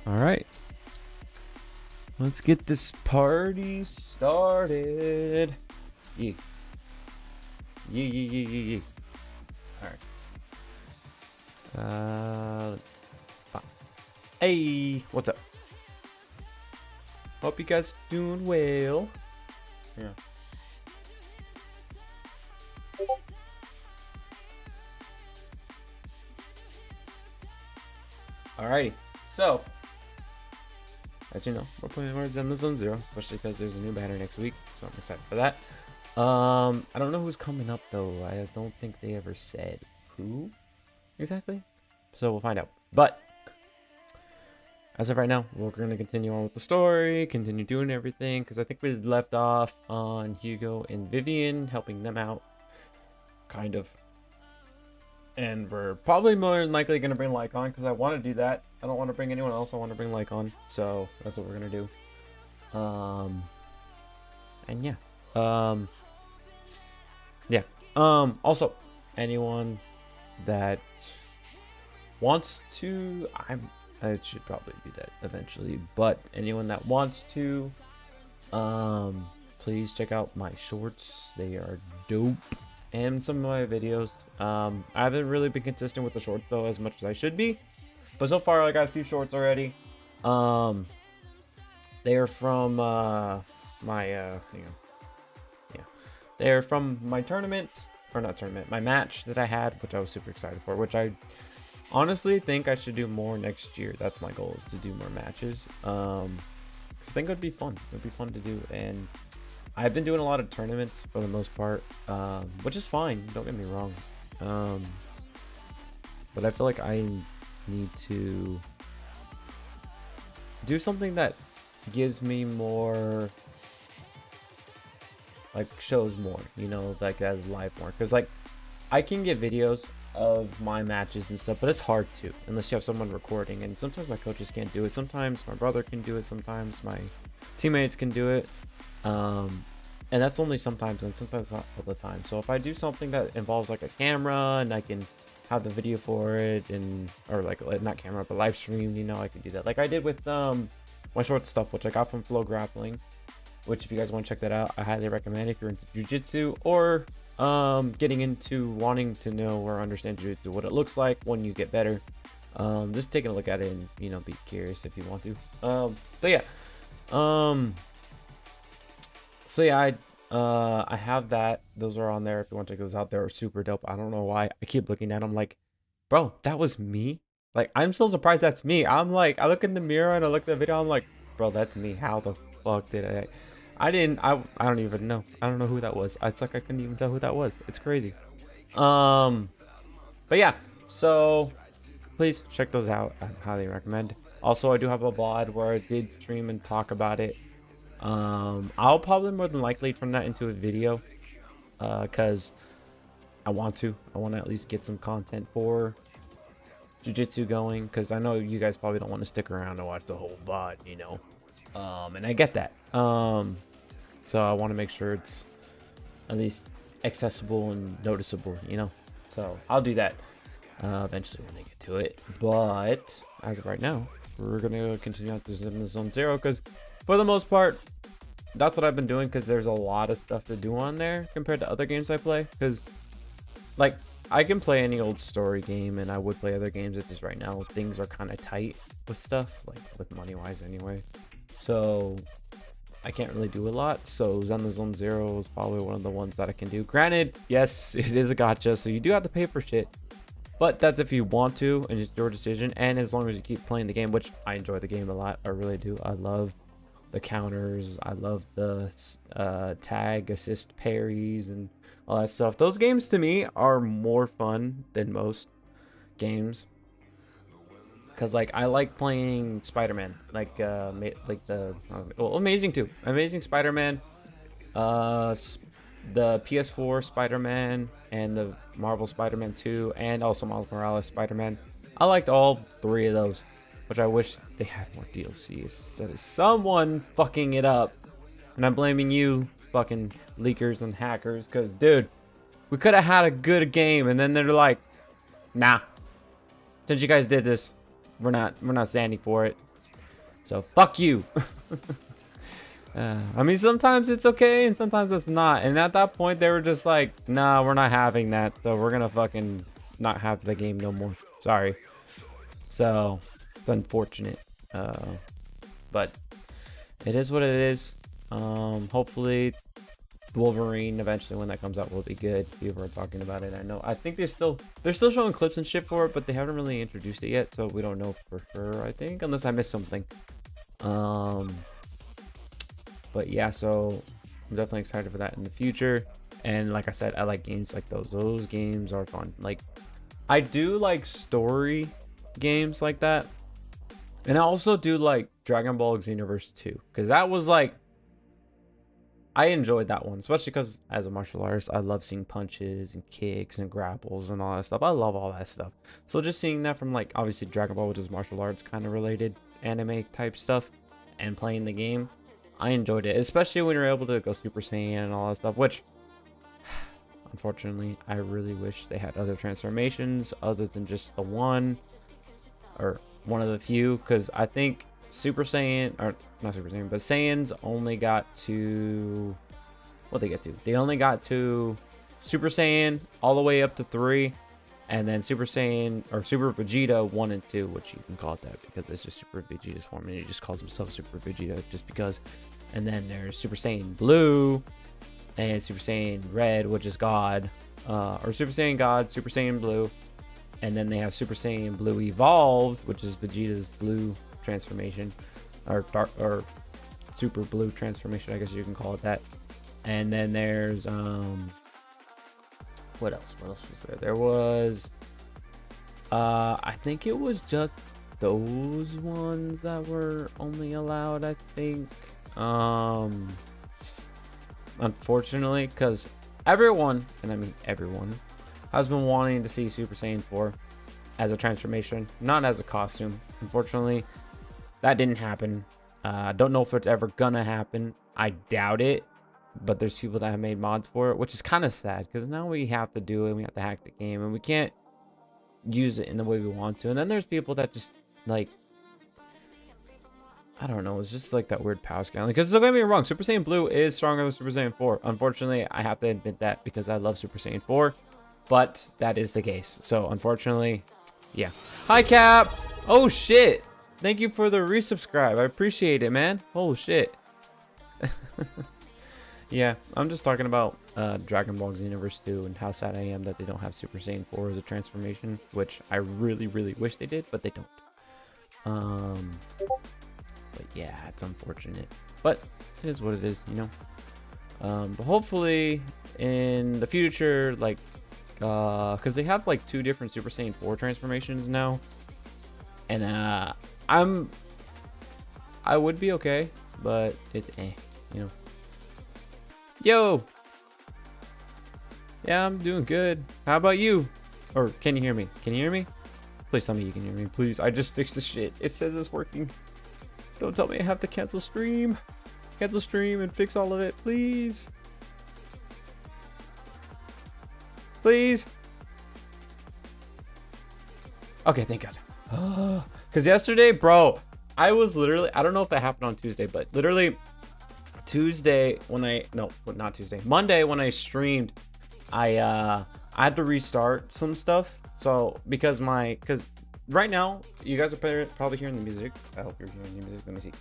All right. Let's get this party started. Yeah. Yeah. All right. Hey, what's up? Hope you guys doing well. Yeah. Alrighty. So, as you know, we're playing more Zenless Zone Zero, especially because there's a new banner next week, so I'm excited for that. I don't know who's coming up though. I don't think they ever said who exactly, so we'll find out. But as of right now, we're going to continue on with the story, continue doing everything, because I think we left off on Hugo and Vivian, helping them out, kind of. And we're probably more than likely going to bring Lycon, because I want to do that. I don't want to bring anyone else, I want to bring Lycon, so that's what we're going to do. And yeah. Also, anyone that wants to, I should probably do that eventually, but anyone that wants to, please check out my shorts. They are dope, and some of my videos. I haven't really been consistent with the shorts though as much as I should be, but so far I got a few shorts already. They are from they're from my tournament, or not tournament, my match that I had, which I was super excited for, which I honestly think I should do more next year. That's my goal, is to do more matches. I think it would be fun. It would be fun to do, and I've been doing a lot of tournaments for the most part, which is fine. Don't get me wrong. But I feel like I need to do something that gives me more, like shows more, you know, like as live more, because like I can get videos of my matches and stuff, but it's hard to unless you have someone recording, and sometimes my coaches can't do it, sometimes my brother can do it, sometimes my teammates can do it, and that's only sometimes, and sometimes not all the time. So if I do something that involves like a camera and I can have the video for it, and or like not camera but live stream, you know, I can do that like I did with my short stuff, which I got from Flow Grappling, which if you guys want to check that out, I highly recommend if you're into jiu-jitsu, or getting into wanting to know or understand jiu-jitsu, what it looks like when you get better. Just taking a look at it and, you know, be curious if you want to. I have that. Those are on there if you want to check those out. They're super dope. I don't know why I keep looking at them like, bro, that was me. Like, I'm still surprised that's me. I'm like, I look in the mirror and I look at the video, I'm like, bro, that's me. How the fuck did I don't even know. I don't know who that was. It's like I couldn't even tell who that was. It's crazy. But yeah, so please check those out. I highly recommend. Also, I do have a VOD where I did stream and talk about it. I'll probably more than likely turn that into a video, because I want to at least get some content for jiu-jitsu going, because I know you guys probably don't want to stick around to watch the whole VOD, you know. And I get that. So I want to make sure it's at least accessible and noticeable, you know. So I'll do that eventually when I get to it. But as of right now, we're gonna continue on to Zenless Zone Zero, because for the most part, that's what I've been doing, because there's a lot of stuff to do on there compared to other games I play. Because like I can play any old story game, and I would play other games. It's just right now things are kind of tight with stuff, like with money wise anyway. So I can't really do a lot. So Zenless Zone Zero is probably one of the ones that I can do. Granted, yes, it is a gacha, so you do have to pay for shit. But that's if you want to, and it's your decision. And as long as you keep playing the game, which I enjoy the game a lot. I really do. I love the counters. I love the tag, assist, parries, and all that stuff. Those games to me are more fun than most games. Because like I like playing Spider-Man, like the Amazing 2, Amazing Spider-Man, the PS4 Spider-Man, and the Marvel Spider-Man 2, and also Miles Morales Spider-Man. I liked all three of those, which I wish they had more DLC instead of someone fucking it up. And I'm blaming you, fucking leakers and hackers, because dude, we could have had a good game, and then they're like, nah, since you guys did this, we're not standing for it. So fuck you. I mean, sometimes it's okay and sometimes it's not. And at that point, they were just like, nah, we're not having that. So we're going to fucking not have the game no more. Sorry. So it's unfortunate. But it is what it is. Hopefully Wolverine eventually, when that comes out, will be good. People are talking about it. I think they're still showing clips and shit for it, but they haven't really introduced it yet. So we don't know for sure, I think, unless I missed something. But yeah, so I'm definitely excited for that in the future. And like I said, I like games like those. Those games are fun. Like, I do like story games like that. And I also do like Dragon Ball Xenoverse 2. Because that was like, I enjoyed that one. Especially because as a martial artist, I love seeing punches and kicks and grapples and all that stuff. I love all that stuff. So just seeing that from like, obviously Dragon Ball, which is martial arts kind of related anime type stuff. And playing the game, I enjoyed it, especially when you're able to go Super Saiyan and all that stuff, which unfortunately I really wish they had other transformations other than just the one or one of the few, because I think Super Saiyan, or not Super Saiyan, but Saiyans only got to what they get to. They only got to Super Saiyan all the way up to 3, and then Super Saiyan or Super Vegeta 1 and 2, which you can call it that because it's just Super Vegeta's form and he just calls himself Super Vegeta just because. And then there's Super Saiyan Blue and Super Saiyan Red, which is God, or Super Saiyan God, Super Saiyan Blue. And then they have Super Saiyan Blue Evolved, which is Vegeta's blue transformation, or dark, or Super Blue transformation, I guess you can call it that. And then there's what else? What else was there? There was I think it was just those ones that were only allowed, I think. Unfortunately, because everyone, and I mean everyone, has been wanting to see Super Saiyan 4 as a transformation, not as a costume. Unfortunately, that didn't happen. Don't know if it's ever gonna happen. I doubt it, but there's people that have made mods for it, which is kind of sad because now we have to do it. We have to hack the game and we can't use it in the way we want to. And then there's people that just like, I don't know, it's just like that weird power scaling. Because don't get me wrong, Super Saiyan Blue is stronger than Super Saiyan 4. Unfortunately, I have to admit that because I love Super Saiyan 4, but that is the case. So unfortunately, yeah. Hi Cap. Oh shit. Thank you for the resubscribe. I appreciate it, man. Oh shit. Yeah, I'm just talking about Dragon Ball Xenoverse 2 and how sad I am that they don't have Super Saiyan 4 as a transformation, which I really, really wish they did, but they don't. But yeah, it's unfortunate, but it is what it is, you know. But hopefully in the future, like, because they have like 2 different Super Saiyan 4 transformations now, and I would be okay, but it's you know. Yo, yeah, I'm doing good. How about you? Or can you hear me? Can you hear me? Please tell me you can hear me, please. I just fixed the shit. It says it's working. Don't tell me I have to cancel stream. Cancel stream and fix all of it, please. Please. Okay, thank God. Because yesterday, bro, I was literally, I don't know if that happened on Tuesday, but literally Tuesday when not Tuesday, Monday when I streamed, I had to restart some stuff. So because right now, you guys are probably hearing the music. I hope you're hearing the music. Let me see.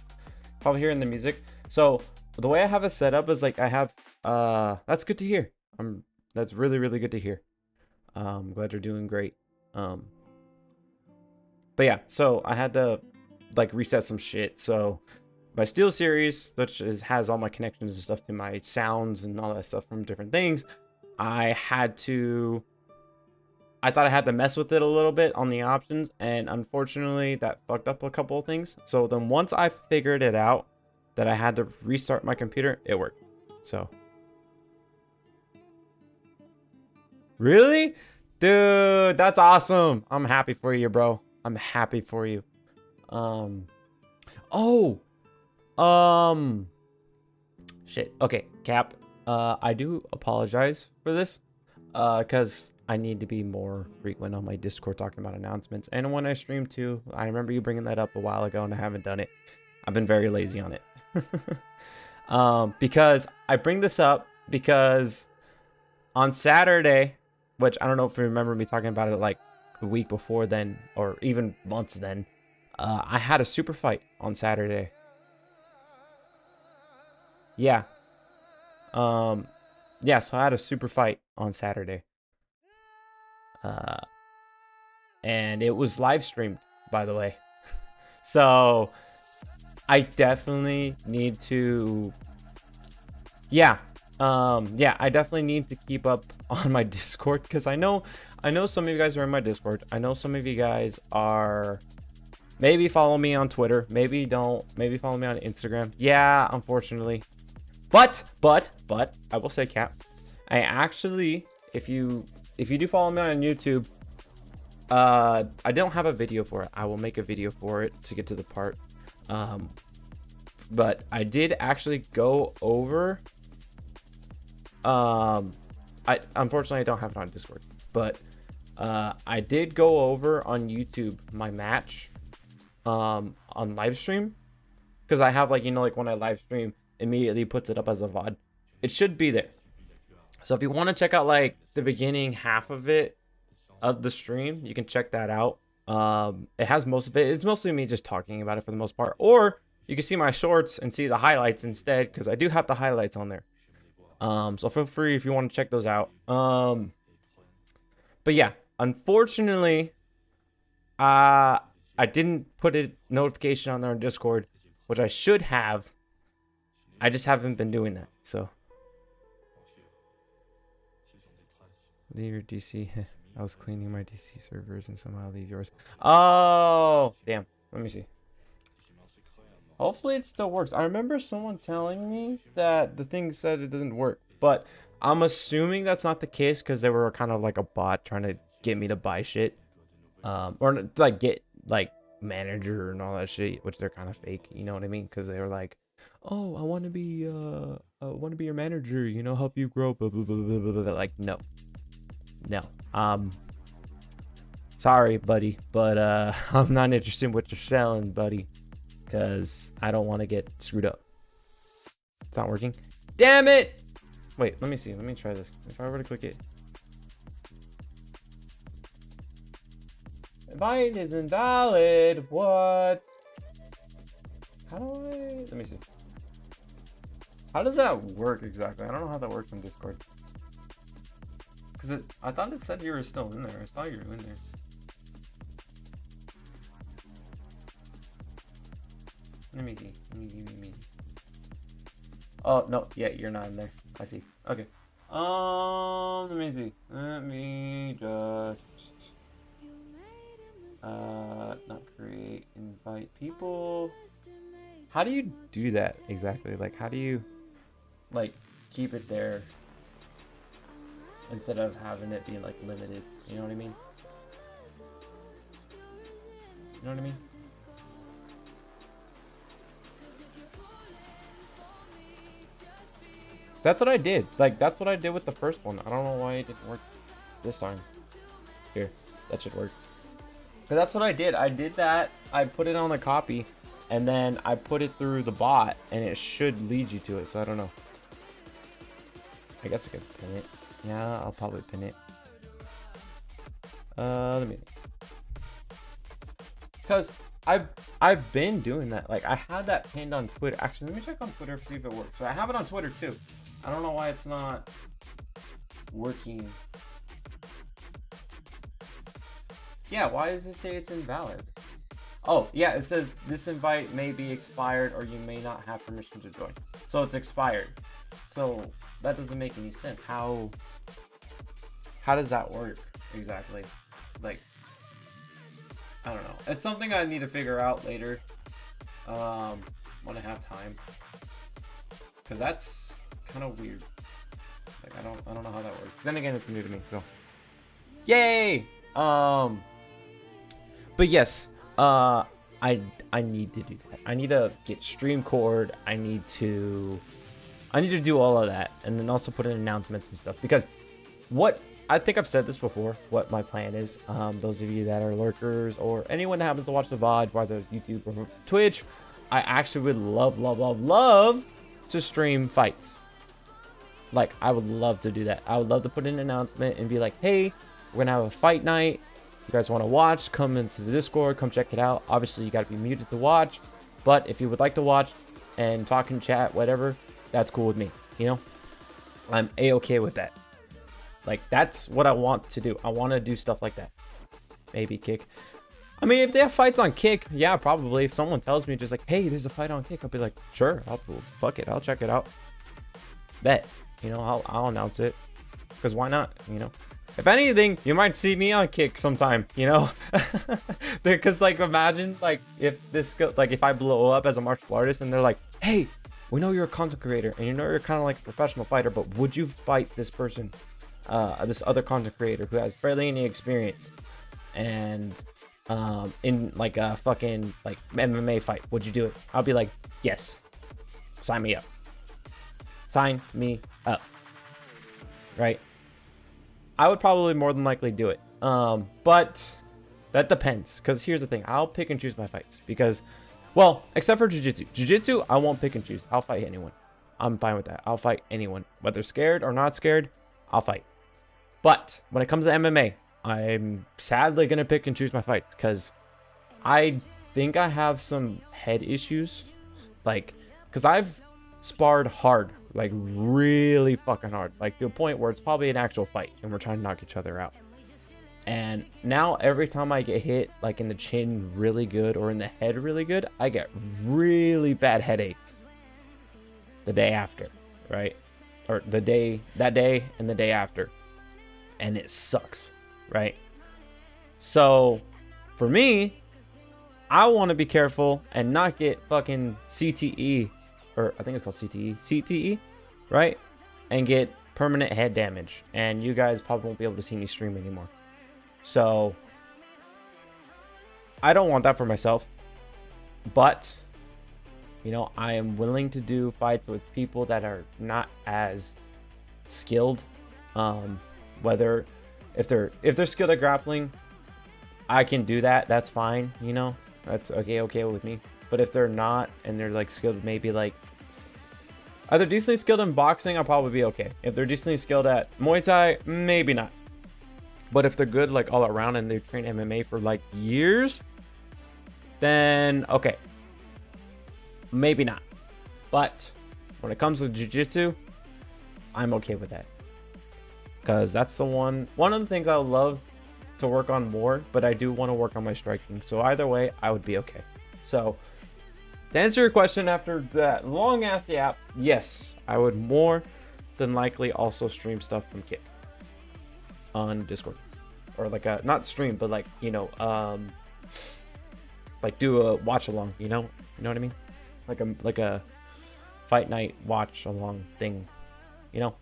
Probably hearing the music. So the way I have it set up is like I have. That's good to hear. That's really, really good to hear. I'm glad you're doing great. But yeah, so I had to like reset some shit. So my Steel series, which has all my connections and stuff to my sounds and all that stuff from different things, I thought I had to mess with it a little bit on the options, and unfortunately that fucked up a couple of things. So then once I figured it out that I had to restart my computer, it worked. So really, dude, that's awesome. I'm happy for you, bro. I'm happy for you. Shit. Okay, Cap, I do apologize for this because I need to be more frequent on my Discord talking about announcements. And when I stream too, I remember you bringing that up a while ago and I haven't done it. I've been very lazy on it. Because I bring this up because on Saturday, which I don't know if you remember me talking about it like a week before then, or even months then, I had a super fight on Saturday. Yeah. Yeah, so I had a super fight on Saturday. And it was live streamed, by the way. So I definitely need to, yeah, I definitely need to keep up on my Discord, because I know some of you guys are in my Discord. I know some of you guys are, maybe follow me on Twitter, maybe don't, maybe follow me on Instagram. Yeah, unfortunately. But I will say, Cap, I actually, if you do follow me on YouTube, I don't have a video for it. I will make a video for it to get to the part. But I did actually go over, unfortunately I don't have it on Discord, but I did go over on YouTube my match on live stream, because I have, like, you know, like when I live stream, immediately puts it up as a VOD. It should be there. So if you want to check out like the beginning half of it, of the stream, you can check that out. It has most of it. It's mostly me just talking about it for the most part, or you can see my shorts and see the highlights instead, because I do have the highlights on there. So feel free if you want to check those out. But yeah, unfortunately, I didn't put a notification on there on Discord, which I should have. I just haven't been doing that. So leave your DC. I was cleaning my DC servers and somehow leave yours. Oh, damn. Let me see. Hopefully it still works. I remember someone telling me that the thing said it didn't work, but I'm assuming that's not the case, because they were kind of like a bot trying to get me to buy shit, or like get like manager and all that shit, which they're kind of fake. You know what I mean? Because they were like, "Oh, I want to be your manager. You know, help you grow." Blah, blah, blah, blah, blah, blah. Like, no. Sorry, buddy, but I'm not interested in what you're selling, buddy, because I don't want to get screwed up. It's not working. Damn it! Wait, let me see. Let me try this. If I were to click it, invite is invalid. What? How do I? Let me see. How does that work exactly? I don't know how that works on Discord. Because I thought it said you were still in there. I thought you were in there. Let me see. Let me. Oh, no. Yeah, you're not in there. I see. Okay. Let me see. Let me just... not create, invite people. How do you do that exactly? Like, how do you, like, keep it there instead of having it be, like, limited? You know what I mean? You know what I mean? That's what I did. Like, that's what I did with the first one. I don't know why it didn't work this time. Here, that should work. But that's what I did. I did that. I put it on the copy, and then I put it through the bot, and it should lead you to it. So I don't know. I guess I could pin it. Yeah, I'll probably pin it. Let me. Because I've been doing that. Like, I had that pinned on Twitter. Actually, let me check on Twitter to see if it works. So I have it on Twitter too. I don't know why it's not working. Yeah, why does it say it's invalid? Oh, yeah, it says this invite may be expired or you may not have permission to join. So it's expired. So that doesn't make any sense. How does that work exactly? Like, I don't know. It's something I need to figure out later when I have time. Cause that's kind of weird. Like, I don't know how that works. Then again, it's new to me, so yay! But yes, I need to do that. I need to get stream cord. I need to do all of that, and then also put in announcements and stuff. Because what I think I've said this before, what my plan is. Those of you that are lurkers or anyone that happens to watch the VOD, whether YouTube or Twitch, I actually would love to stream fights. Like, I would love to do that. I would love to put in an announcement and be like, hey, we're gonna have a fight night. You guys want to watch? Come into the Discord, come check it out. Obviously, you got to be muted to watch, but if you would like to watch and talk in chat, whatever, that's cool with me. You know, I'm a-okay with that. Like, that's what I want to do. I want to do stuff like that. Maybe Kick. I mean, if they have fights on Kick, yeah, probably. If someone tells me just like, hey, there's a fight on Kick, I'll be like, sure, fuck it, I'll check it out. Bet. You know, I'll announce it. Because why not, you know? If anything, you might see me on Kick sometime, you know? Because, like, imagine, like, if if I blow up as a martial artist and they're like, hey, we know you're a content creator and you know you're kind of like a professional fighter, but would you fight this person, this other content creator who has barely any experience and in like a fucking like MMA fight, would you do it? I'll be like, yes, sign me up. Sign me up. Right? I would probably more than likely do it. But that depends. Because here's the thing. I'll pick and choose my fights. Because, well, except for jiu-jitsu. Jiu-jitsu, I won't pick and choose. I'll fight anyone. I'm fine with that. I'll fight anyone. Whether scared or not scared, I'll fight. But when it comes to MMA, I'm sadly going to pick and choose my fights. Because I think I have some head issues. Like, because I've sparred hard. Like, really fucking hard. Like, to a point where it's probably an actual fight. And we're trying to knock each other out. And now every time I get hit, like in the chin really good or in the head really good, I get really bad headaches the day after, right? Or that day and the day after. And it sucks, right? So for me, I want to be careful and not get fucking CTE, or I think it's called CTE, right? And get permanent head damage. And you guys probably won't be able to see me stream anymore. So I don't want that for myself, but you know, I am willing to do fights with people that are not as skilled. Whether if they're skilled at grappling, I can do that. That's fine. You know, that's okay with me. But if they're not and they're like skilled, maybe like either decently skilled in boxing, I'll probably be okay. If they're decently skilled at Muay Thai, maybe not. But if they're good like all around and they train MMA for like years, then okay, maybe not. But when it comes to jiu-jitsu, I'm okay with that, because that's the one of the things I would love to work on more, but I do want to work on my striking. So either way, I would be okay. So to answer your question after that long ass yap, yes, I would more than likely also stream stuff from Kit on Discord, or like a not stream, but like, you know, like do a watch along, you know what I mean, like a fight night watch along thing, you know.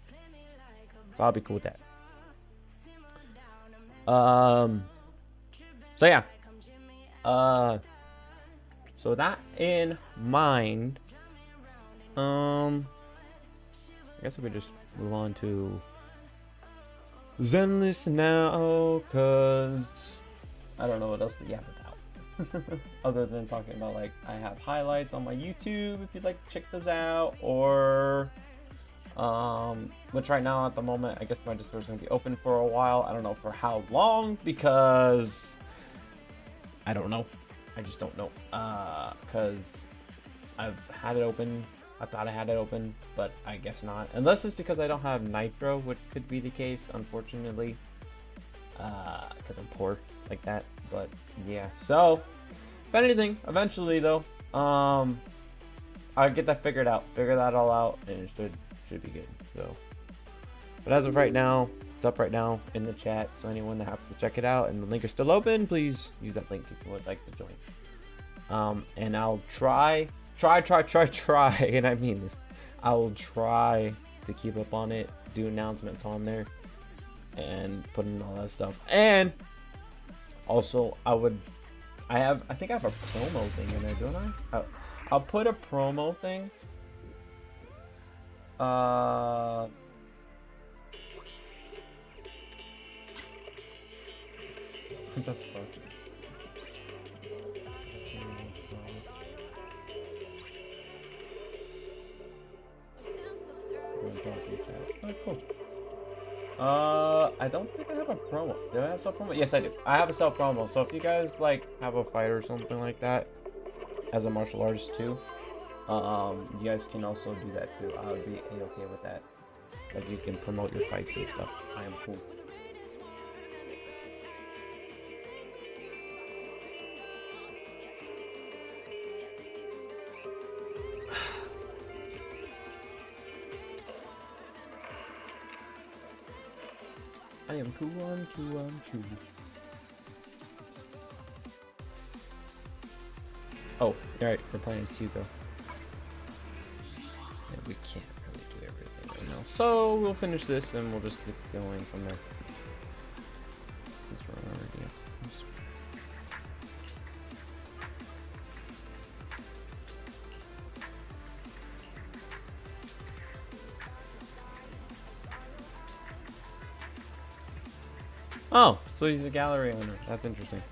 So I'll be cool with that. So yeah, so that in mind, I guess we could just move on to Zenless now, because I don't know what else to yap about. Other than talking about, like, I have highlights on my YouTube if you'd like to check those out, or which right now at the moment, I guess my Discord is going to be open for a while. I don't know for how long, because I don't know. I just don't know, because I've had it open. I thought I had it open, but I guess not. Unless it's because I don't have Nitro, which could be the case, unfortunately. Because I'm poor like that. But yeah, so if anything, eventually though, I'll get that figured out. Figure that all out, and it should be good. So, but as of right now, it's up right now in the chat. So anyone that happens to check it out and the link is still open, please use that link if you would like to join. And I'll try, and I mean this, I will try to keep up on it, do announcements on there, and put in all that stuff. And also, I think I have a promo thing in there, don't I? I'll put a promo thing. What the fuck? I don't think I have a promo. Do I have a sell promo? Yes, I do. I have a sell promo. So if you guys like have a fight or something like that as a martial artist too, you guys can also do that too. I would be okay with that. Like you can promote your fights and stuff. I am cool. I am cool on cool on cool. Oh, alright, we're playing Hugo. And we can't really do everything right now. So we'll finish this and we'll just keep going from there. Since we're already at this. Oh, so he's a gallery owner. That's interesting.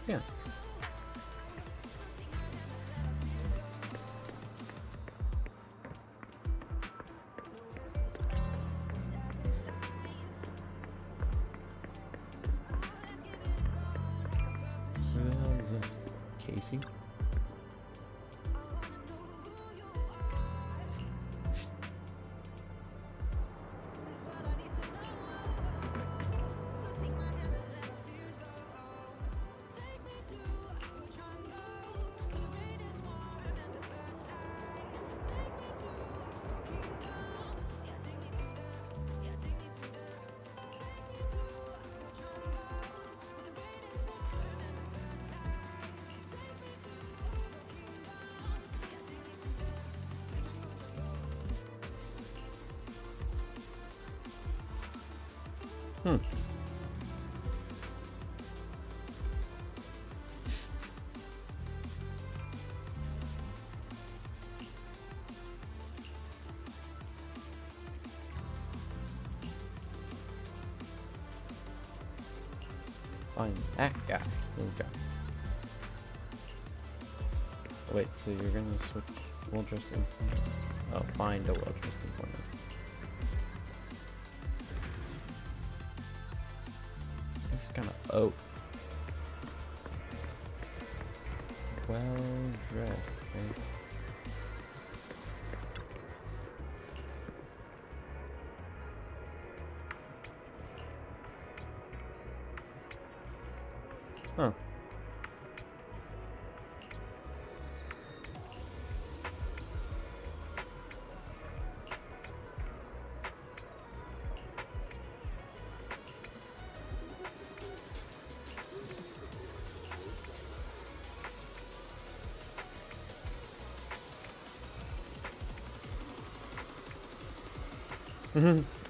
Yeah. Who the hell is this? Casey? Find that guy. Okay. Wait, so you're gonna switch well-dressed informant? Oh, find a well-dressed informant. This is kind of well-dressed. Okay. Huh.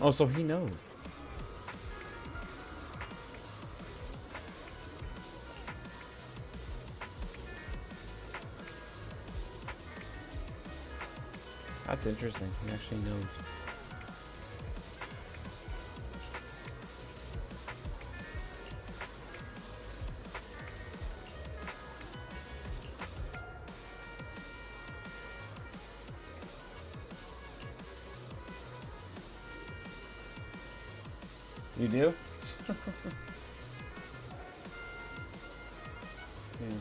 Oh, so he knows. That's interesting. He actually knows. You do? Yeah.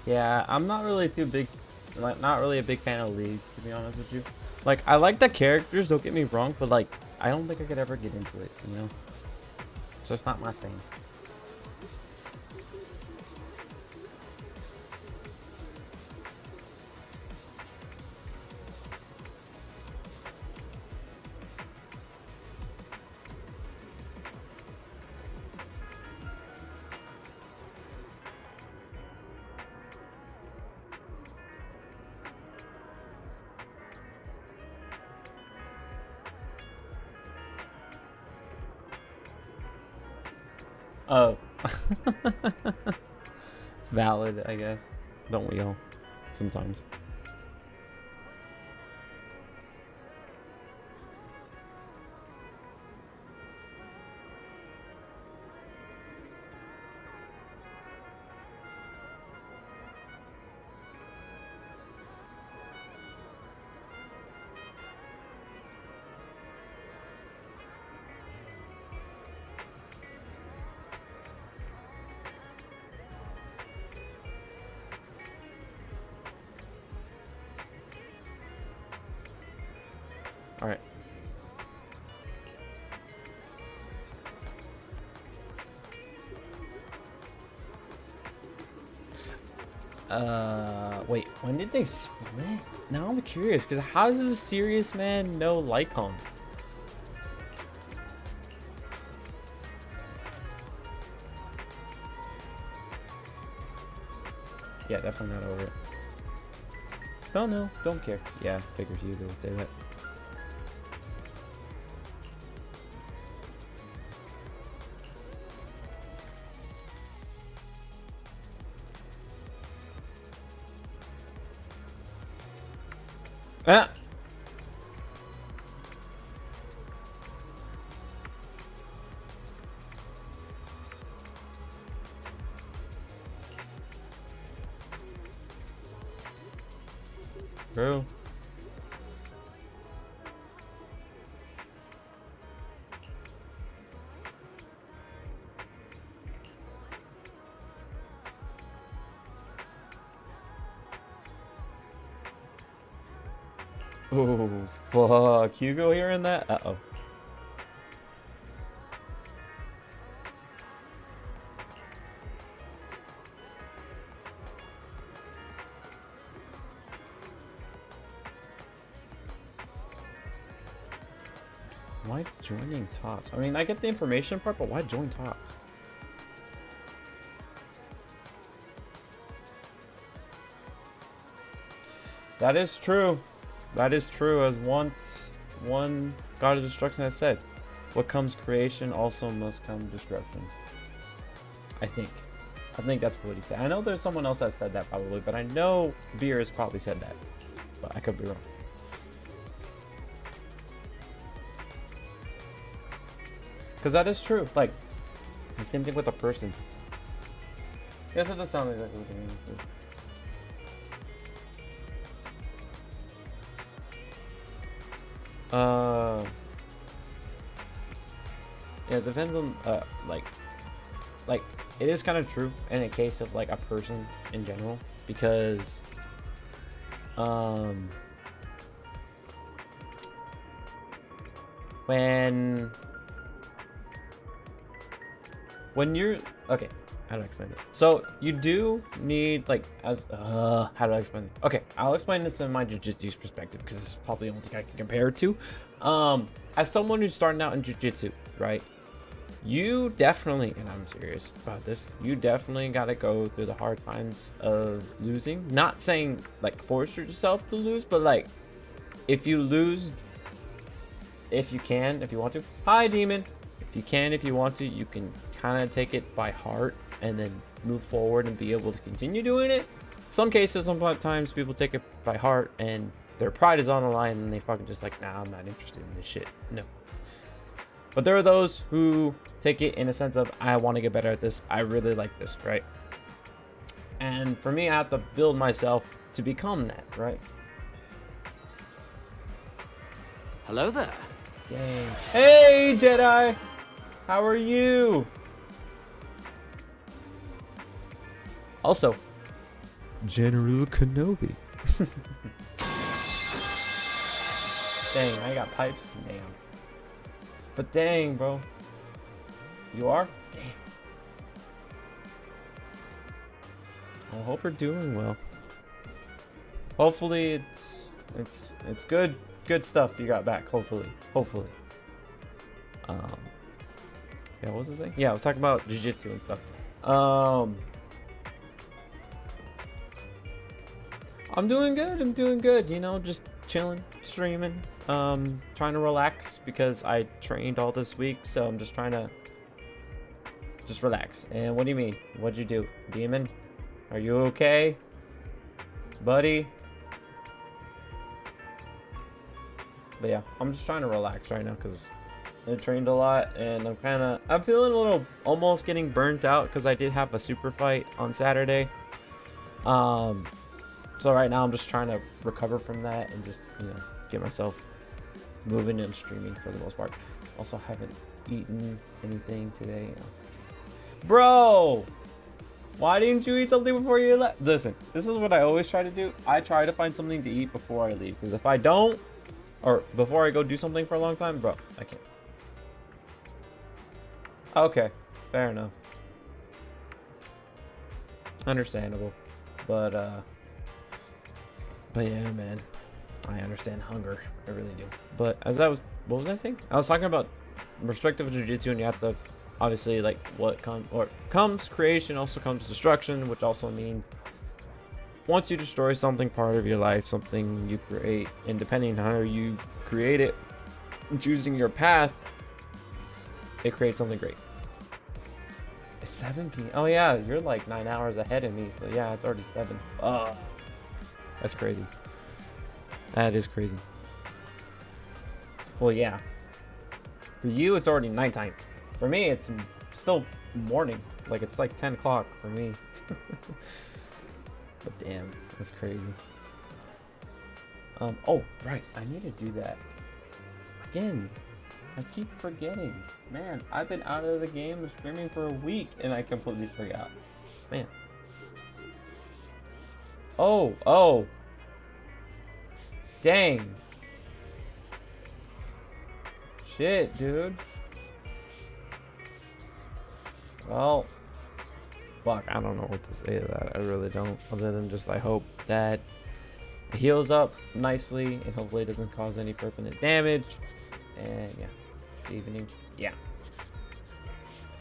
Yeah, I'm not really too big, like not really a big fan of League, to be honest with you. Like, I like the characters, don't get me wrong, but like, I don't think I could ever get into it, you know? So it's not my thing. Oh. Valid, I guess. Don't we all? Sometimes. All right. Wait, when did they split? Now I'm curious, because how does a serious man know Lycon? Yeah, definitely not over it. Don't know, don't care. Yeah, figures you would say that. Ah! True. Oh, fuck. Hugo hearing that? Uh-oh. Why joining tops? I mean, I get the information part, but why join tops? That is true. That is true, as once one God of Destruction has said. What comes creation also must come destruction. I think that's what he said. I know there's someone else that said that probably, but I know Beer has probably said that. But I could be wrong. Because that is true. Like, the same thing with a person. Yes, it does sound exactly what you mean. Yeah, it depends on like it is kind of true in a case of like a person in general, because when you're okay, how do I explain it? So you do need like how do I explain it? Okay, I'll explain this in my jiu-jitsu perspective, because this is probably the only thing I can compare it to. As someone who's starting out in jiu-jitsu, right? You definitely, and I'm serious about this, you definitely got to go through the hard times of losing. Not saying like force yourself to lose, but like if you lose, if you can, if you want to, hi demon, if you can, if you want to, you can kind of take it by heart and then move forward and be able to continue doing it. Some cases, sometimes people take it by heart and their pride is on the line and they fucking just like, nah, I'm not interested in this shit. No. But there are those who take it in a sense of, I want to get better at this. I really like this, right? And for me, I have to build myself to become that, right? Hello there. Dang. Hey, Jedi! How are you? Also, General Kenobi. Dang, I got pipes. Damn. But dang, bro. You are? Damn. I hope you're doing well. Hopefully it's good stuff you got back. Hopefully. Yeah, what was I saying? Yeah, I was talking about jiu-jitsu and stuff. I'm doing good, you know, just chilling, streaming, trying to relax because I trained all this week, so I'm just trying to just relax. And what do you mean? What'd you do? Demon? Are you okay? Buddy? But yeah, I'm just trying to relax right now because I trained a lot and I'm feeling a little almost getting burnt out because I did have a super fight on Saturday. So right now I'm just trying to recover from that and just, you know, get myself moving and streaming for the most part. Also haven't eaten anything today. Bro! Why didn't you eat something before you left? Listen, this is what I always try to do. I try to find something to eat before I leave. Because if I don't, or before I go do something for a long time, bro, I can't. Okay, fair enough. Understandable. But yeah, man. I understand hunger. I really do. But as I was, what was I saying? I was talking about perspective of jiu-jitsu, and you have to obviously like what comes creation also comes destruction, which also means once you destroy something part of your life, something you create, and depending on how you create it, choosing your path, it creates something great. It's 7 p.m. Oh yeah, you're like 9 hours ahead of me, so yeah, it's already 7. Oh, that's crazy. That is crazy. Well, yeah. For you, it's already nighttime. For me, it's still morning. Like, it's like 10 o'clock for me. But damn, that's crazy. Oh, right. I need to do that. Again, I keep forgetting. Man, I've been out of the game streaming for a week, and I completely forgot. Man. Oh. Dang. Shit, dude. Well, fuck, I don't know what to say to that. I really don't. Other than just I hope that it heals up nicely and hopefully it doesn't cause any permanent damage. And yeah, it's evening. Yeah.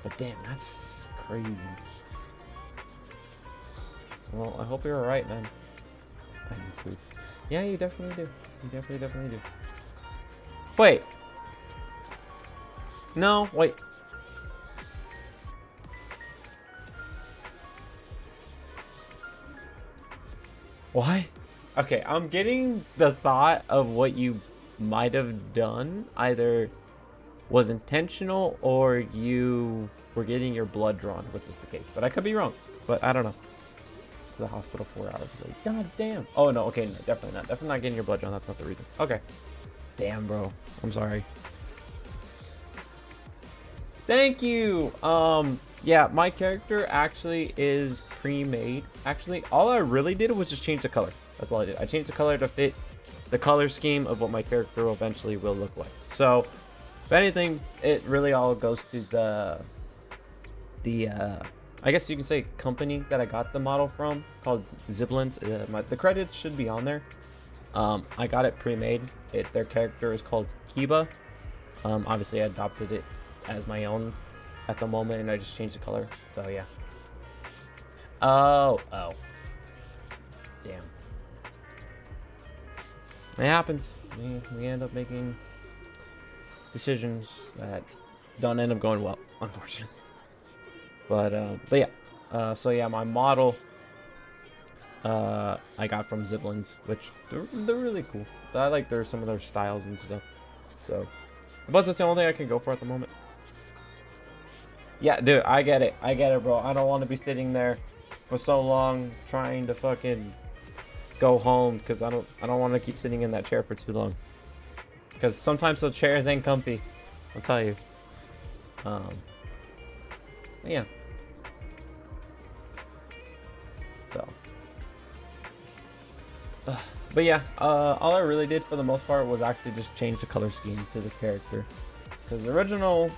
But damn, that's crazy. Well, I hope you're alright, man. I need food. Yeah, you definitely do. You definitely do. Wait. No, wait. Why? Okay, I'm getting the thought of what you might have done either was intentional or you were getting your blood drawn, which is the case. But I could be wrong. But I don't know. To the hospital 4 hours ago. God damn. Oh no, okay, no, definitely not. Definitely not getting your blood drawn. That's not the reason. Okay. Damn, bro. I'm sorry. Thank you. Yeah, my character actually is pre-made. Actually, all I really did was just change the color. That's all I did. I changed the color to fit the color scheme of what my character eventually will look like. So, if anything, it really all goes to the I guess you can say company that I got the model from, called Zenless. The credits should be on there. I got it pre-made. Their character is called Kiba. Obviously I adopted it as my own at the moment, and I just changed the color. So yeah. Oh. Damn. It happens. We end up making decisions that don't end up going well, unfortunately. But yeah. So yeah, my model I got from Zenless, which they're really cool. I like some of their styles and stuff. So, plus that's the only thing I can go for at the moment. Yeah, dude, I get it, bro. I don't want to be sitting there for so long trying to fucking go home because I don't want to keep sitting in that chair for too long. Because sometimes those chairs ain't comfy, I'll tell you. Yeah. So, But yeah, all I really did for the most part was actually just change the color scheme to the character. Because the original,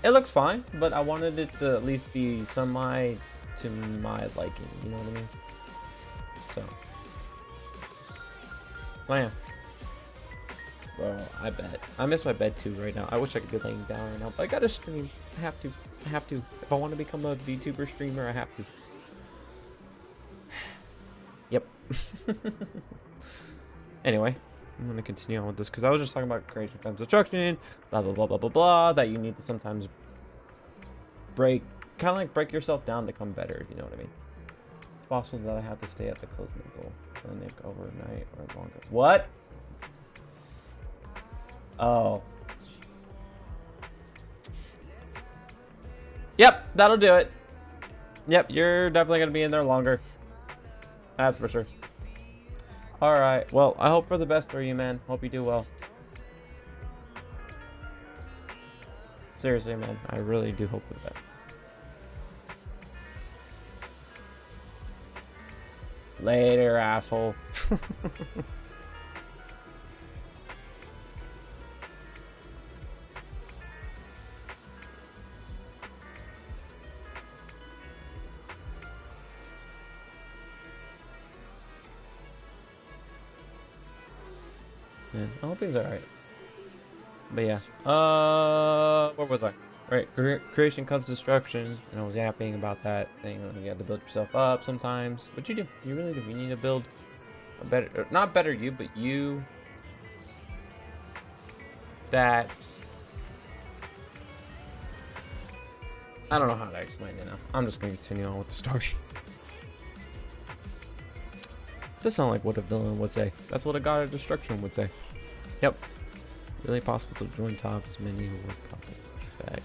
it looks fine, but I wanted it to at least be semi to my liking, you know what I mean? So, man. Bro, I bet. I miss my bed too right now. I wish I could be laying down right now, but I gotta stream. I have to. I have to. If I want to become a VTuber streamer, I have to. Yep. Anyway, I'm gonna continue on with this because I was just talking about creation times destruction, blah blah blah blah blah blah. That you need to sometimes break, kind of like break yourself down to come better. If you know what I mean. It's possible that I have to stay at the closed mental clinic overnight or longer. What? Oh. Yep, that'll do it. Yep, you're definitely gonna be in there longer. That's for sure. Alright, well, I hope for the best for you, man. Hope you do well. Seriously, man. I really do hope for the best. Later, asshole. Man, I hope he's alright. But yeah. Where was I? Right, creation comes destruction. And I was yapping about that thing. You have to build yourself up sometimes. What you do? You really do. You need to build a better, not better you, but you that. I don't know how to explain it now. I'm just gonna continue on with the story. Does sound like what a villain would say. That's what a god of destruction would say. Yep. Really possible to join tops many who would probably affect.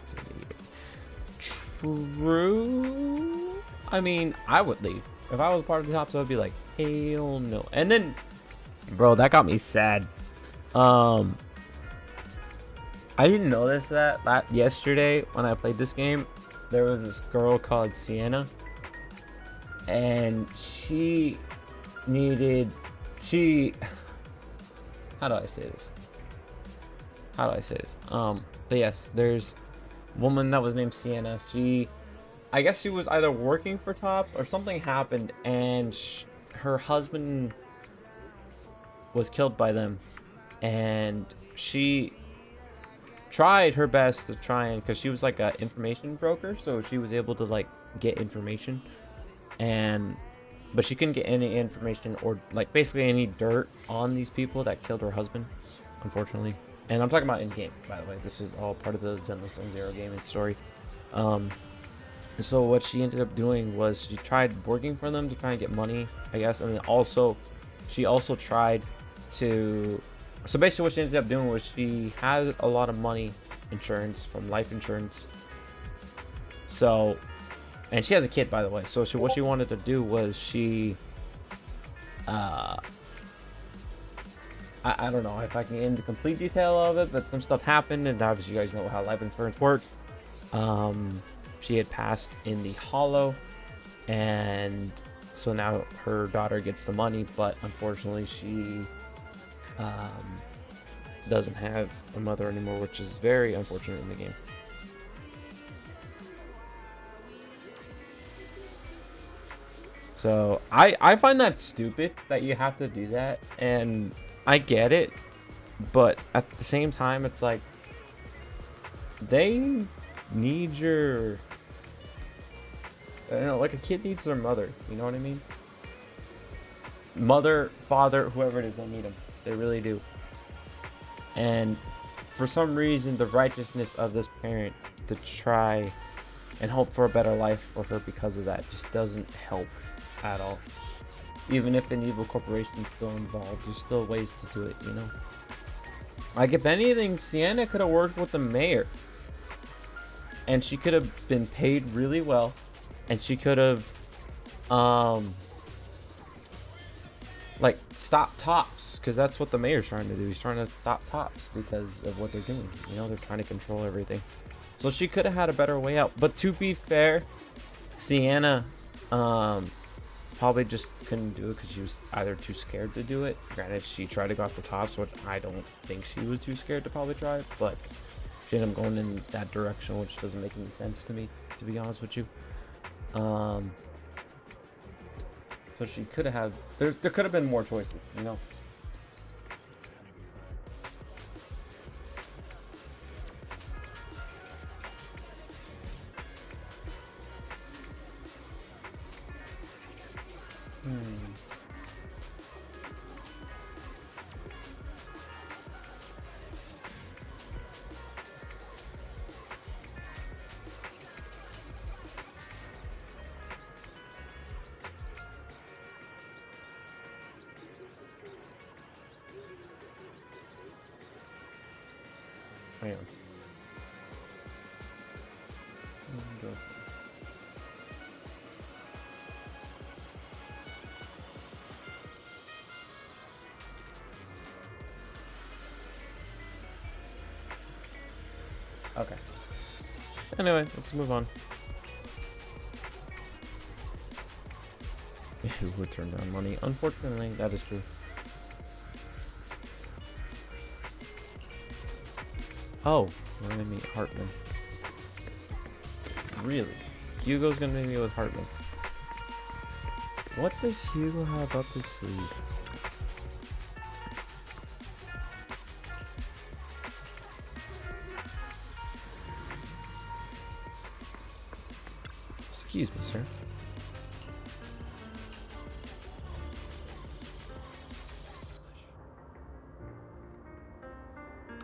True. I mean, I would leave. If I was part of the tops, I would be like, hell no. And then, bro, that got me sad. I didn't notice that yesterday when I played this game. There was this girl called Sienna, and she how do I say this? But yes, there's a woman that was named Sienna. I guess she was either working for Top or something happened, and her husband was killed by them, and she tried her best to try and, because she was like an information broker, so she was able to like get information, but she couldn't get any information or like basically any dirt on these people that killed her husband, unfortunately. And I'm talking about in game, by the way. This is all part of the Zenless Zone Zero gaming story. So what she ended up doing was she tried working for them to try and get money, I guess. I mean, also she also tried to, so basically what she ended up doing was she had a lot of money insurance from life insurance. So, and she has a kid, by the way. So what she wanted to do was I don't know if I can get into complete detail of it, but some stuff happened, and obviously you guys know how life insurance works. She had passed in the hollow, and so now her daughter gets the money, but unfortunately she doesn't have a mother anymore, which is very unfortunate in the game. So I find that stupid that you have to do that, and I get it, but at the same time it's like they need your, like a kid needs their mother, you know what I mean? Mother, father, whoever it is, they need them. They really do. And for some reason, the righteousness of this parent to try and hope for a better life for her because of that just doesn't help at all. Even if an evil corporation is still involved, there's still ways to do it, you know? Like, if anything, Sienna could have worked with the mayor. And she could have been paid really well. And she could have, like, stopped tops. Because that's what the mayor's trying to do. He's trying to stop tops because of what they're doing. You know, they're trying to control everything. So she could have had a better way out. But to be fair, Sienna, probably just couldn't do it because she was either too scared to do it. Granted, she tried to go off the tops, which I don't think she was too scared to probably try, but she ended up going in that direction, which doesn't make any sense to me, to be honest with you. So she could have had, there could have been more choices, you know? Hang on. Okay. Anyway, let's move on. Who would turn down money? Unfortunately, that is true. Oh, we're gonna meet Hartman. Really? Hugo's gonna meet me with Hartman. What does Hugo have up his sleeve? Excuse me, sir.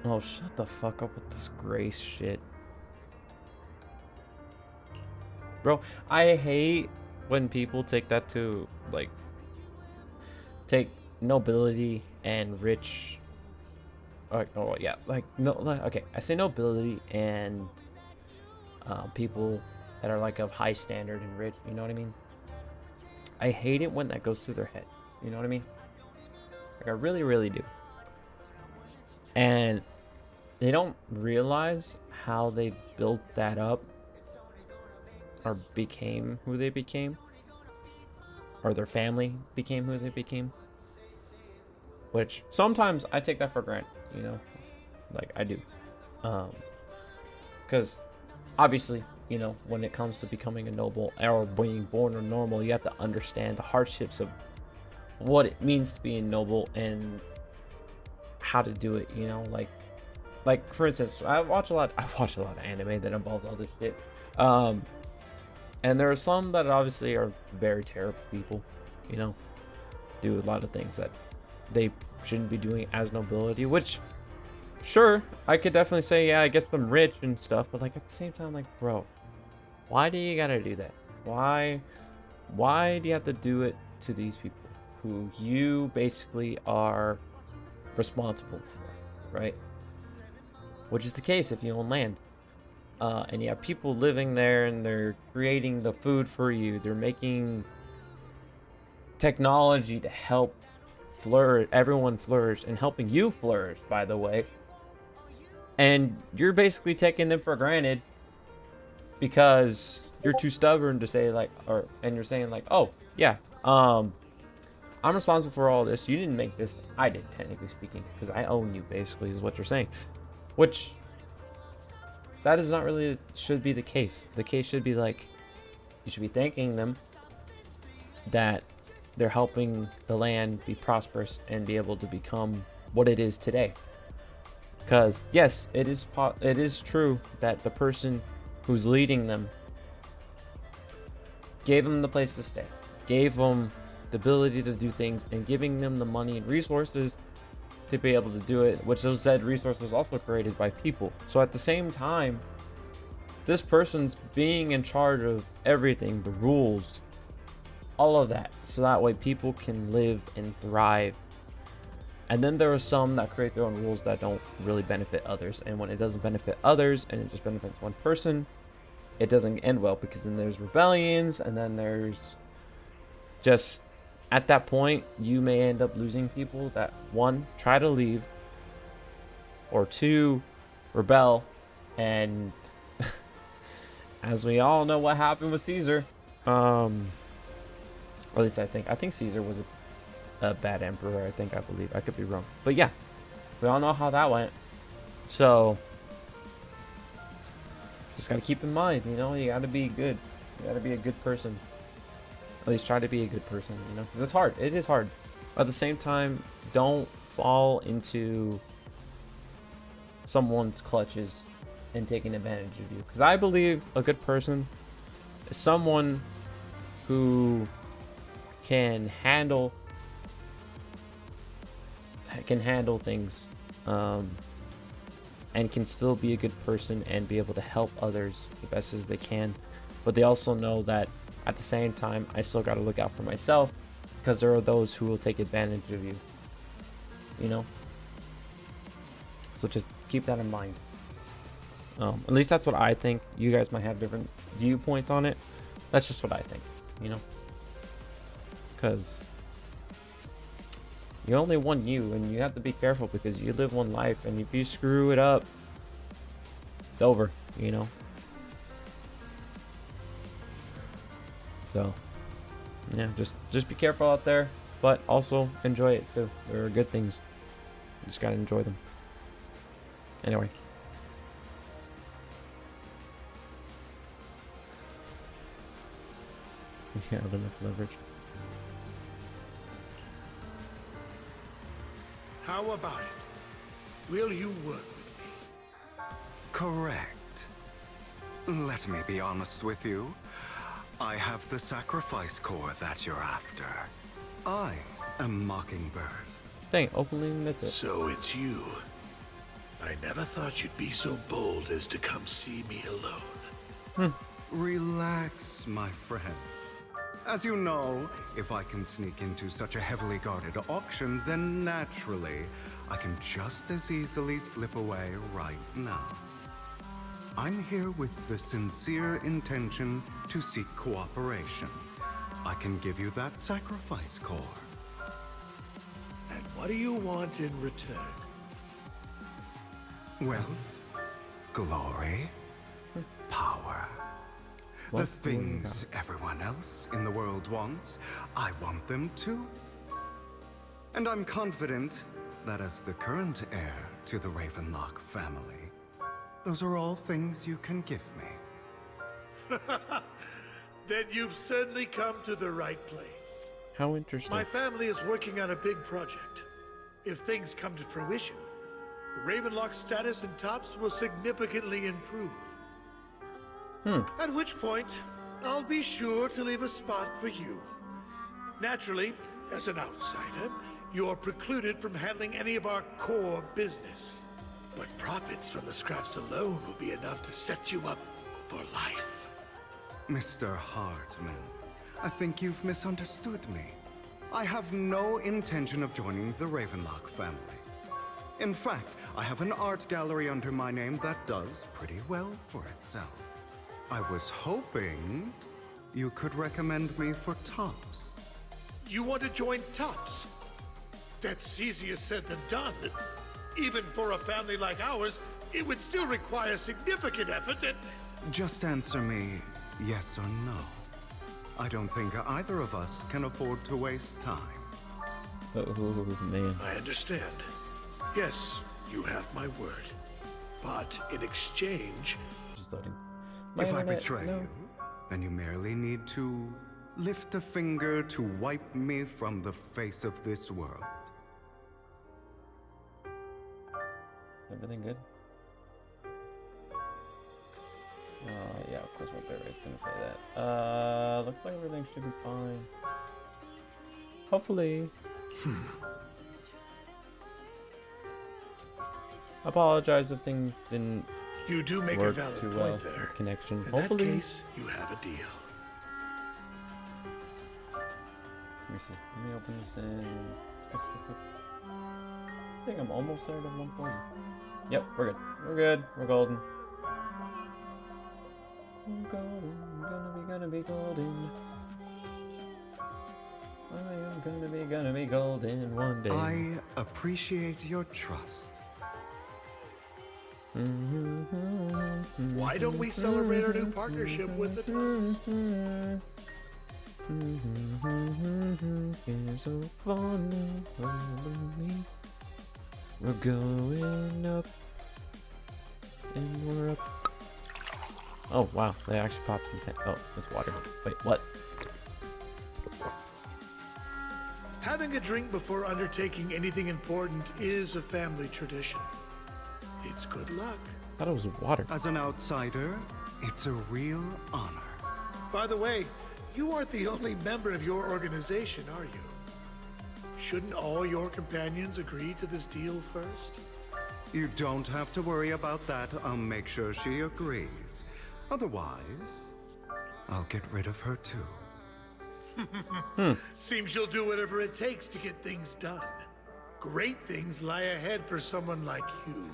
Oh, shut the fuck up with this grace shit. Bro, I hate when people take that to, like, take nobility and rich. Oh, yeah, like, no, like, okay, I say nobility and people that are, like, of high standard and rich, you know what I mean? I hate it when that goes through their head, you know what I mean? Like, I really, really do. And they don't realize how they built that up or became who they became, or their family became who they became, which sometimes I take that for granted, you know, like I do, because obviously, you know, when it comes to becoming a noble or being born a normal, you have to understand the hardships of what it means to be a noble and how to do it, you know, like for instance, I watch a lot of anime that involves all this shit, and there are some that obviously are very terrible people, you know, do a lot of things that they shouldn't be doing as nobility, which sure, I could definitely say, yeah, it gets them rich and stuff, but like at the same time, like, bro, why do you gotta do that? Why do you have to do it to these people who you basically are responsible for, right? Which is the case if you own land. And you have people living there and they're creating the food for you. They're making technology to help everyone flourish and helping you flourish, by the way. And you're basically taking them for granted because you're too stubborn to say like, and you're saying like, oh yeah, I'm responsible for all this. You didn't make this. I did, technically speaking, because I own you, basically, is what you're saying. Which, that is not really, should be the case. The case should be like, you should be thanking them that they're helping the land be prosperous and be able to become what it is today. Because yes, it is true that the person who's leading them gave them the place to stay, gave them the ability to do things, and giving them the money and resources to be able to do it, which those said resources also created by people. So at the same time, this person's being in charge of everything, the rules, all of that, so that way people can live and thrive. And then there are some that create their own rules that don't really benefit others, and when it doesn't benefit others and it just benefits one person, it doesn't end well, because then there's rebellions, and then there's just, at that point, you may end up losing people that, one, try to leave, or two, rebel, and as we all know what happened with Caesar, Or at least I think. I think Caesar was a bad emperor. I believe. I could be wrong. But yeah, we all know how that went. So just gotta keep in mind, you know, you gotta be good. You gotta be a good person. At least try to be a good person, you know, because it's hard. It is hard. But at the same time, don't fall into someone's clutches and taking advantage of you. Because I believe a good person is someone who can handle things, and can still be a good person and be able to help others the best as they can. But they also know that at the same time, I still got to look out for myself, because there are those who will take advantage of you, you know? So just keep that in mind. At least that's what I think. You guys might have different viewpoints on it. That's just what I think, you know? Because you only want you, and you have to be careful because you live one life, and if you screw it up, it's over, you know? So yeah, just be careful out there, but also enjoy it too. There are good things. You just gotta enjoy them. Anyway. You have enough leverage. How about it? Will you work with me? Correct. Let me be honest with you. I have the sacrifice core that you're after. I am Mockingbird. Dang, openly admits it. So it's you. I never thought you'd be so bold as to come see me alone. Relax, my friend. As you know, if I can sneak into such a heavily guarded auction, then naturally, I can just as easily slip away right now. I'm here with the sincere intention to seek cooperation. I can give you that sacrifice core. And what do you want in return? Wealth, glory, power. The things everyone else in the world wants, I want them too. And I'm confident that as the current heir to the Ravenlock family, those are all things you can give me. Then you've certainly come to the right place. How interesting. My family is working on a big project. If things come to fruition, the Ravenlock status in Tops will significantly improve. At which point, I'll be sure to leave a spot for you. Naturally, as an outsider, you're precluded from handling any of our core business. But profits from the scraps alone will be enough to set you up for life. Mr. Hartman, I think you've misunderstood me. I have no intention of joining the Ravenlock family. In fact, I have an art gallery under my name that does pretty well for itself. I was hoping you could recommend me for Tops. You want to join Tops? That's easier said than done. Even for a family like ours, it would still require significant effort and... Just answer me yes or no. I don't think either of us can afford to waste time. Oh, man. I understand. Yes, you have my word. But in exchange... Just loading. If I betray you, then you merely need to lift a finger to wipe me from the face of this world. Everything good? Yeah, of course my bill rate's gonna say that. Looks like everything should be fine. Hopefully. Apologize if things didn't You do make a work valid too point well there. with connection. In Hopefully. that case, you have a deal. Let me see. Let me open this in. I think I'm almost there to 140. Yep, we're good. We're good. We're golden. We're golden. Gonna be golden. I am gonna be golden one day. I appreciate your trust. Why don't we celebrate our new partnership with a toast? looking so fun. We're going up. And we're up. Oh, wow. They actually popped some. Oh, it's water. Wait, what? Having a drink before undertaking anything important is a family tradition. It's good luck. I thought it was water. As an outsider, it's a real honor. By the way, you aren't the only member of your organization, are you? Shouldn't all your companions agree to this deal first? You don't have to worry about that. I'll make sure she agrees. Otherwise, I'll get rid of her too. Seems you'll do whatever it takes to get things done. Great things lie ahead for someone like you.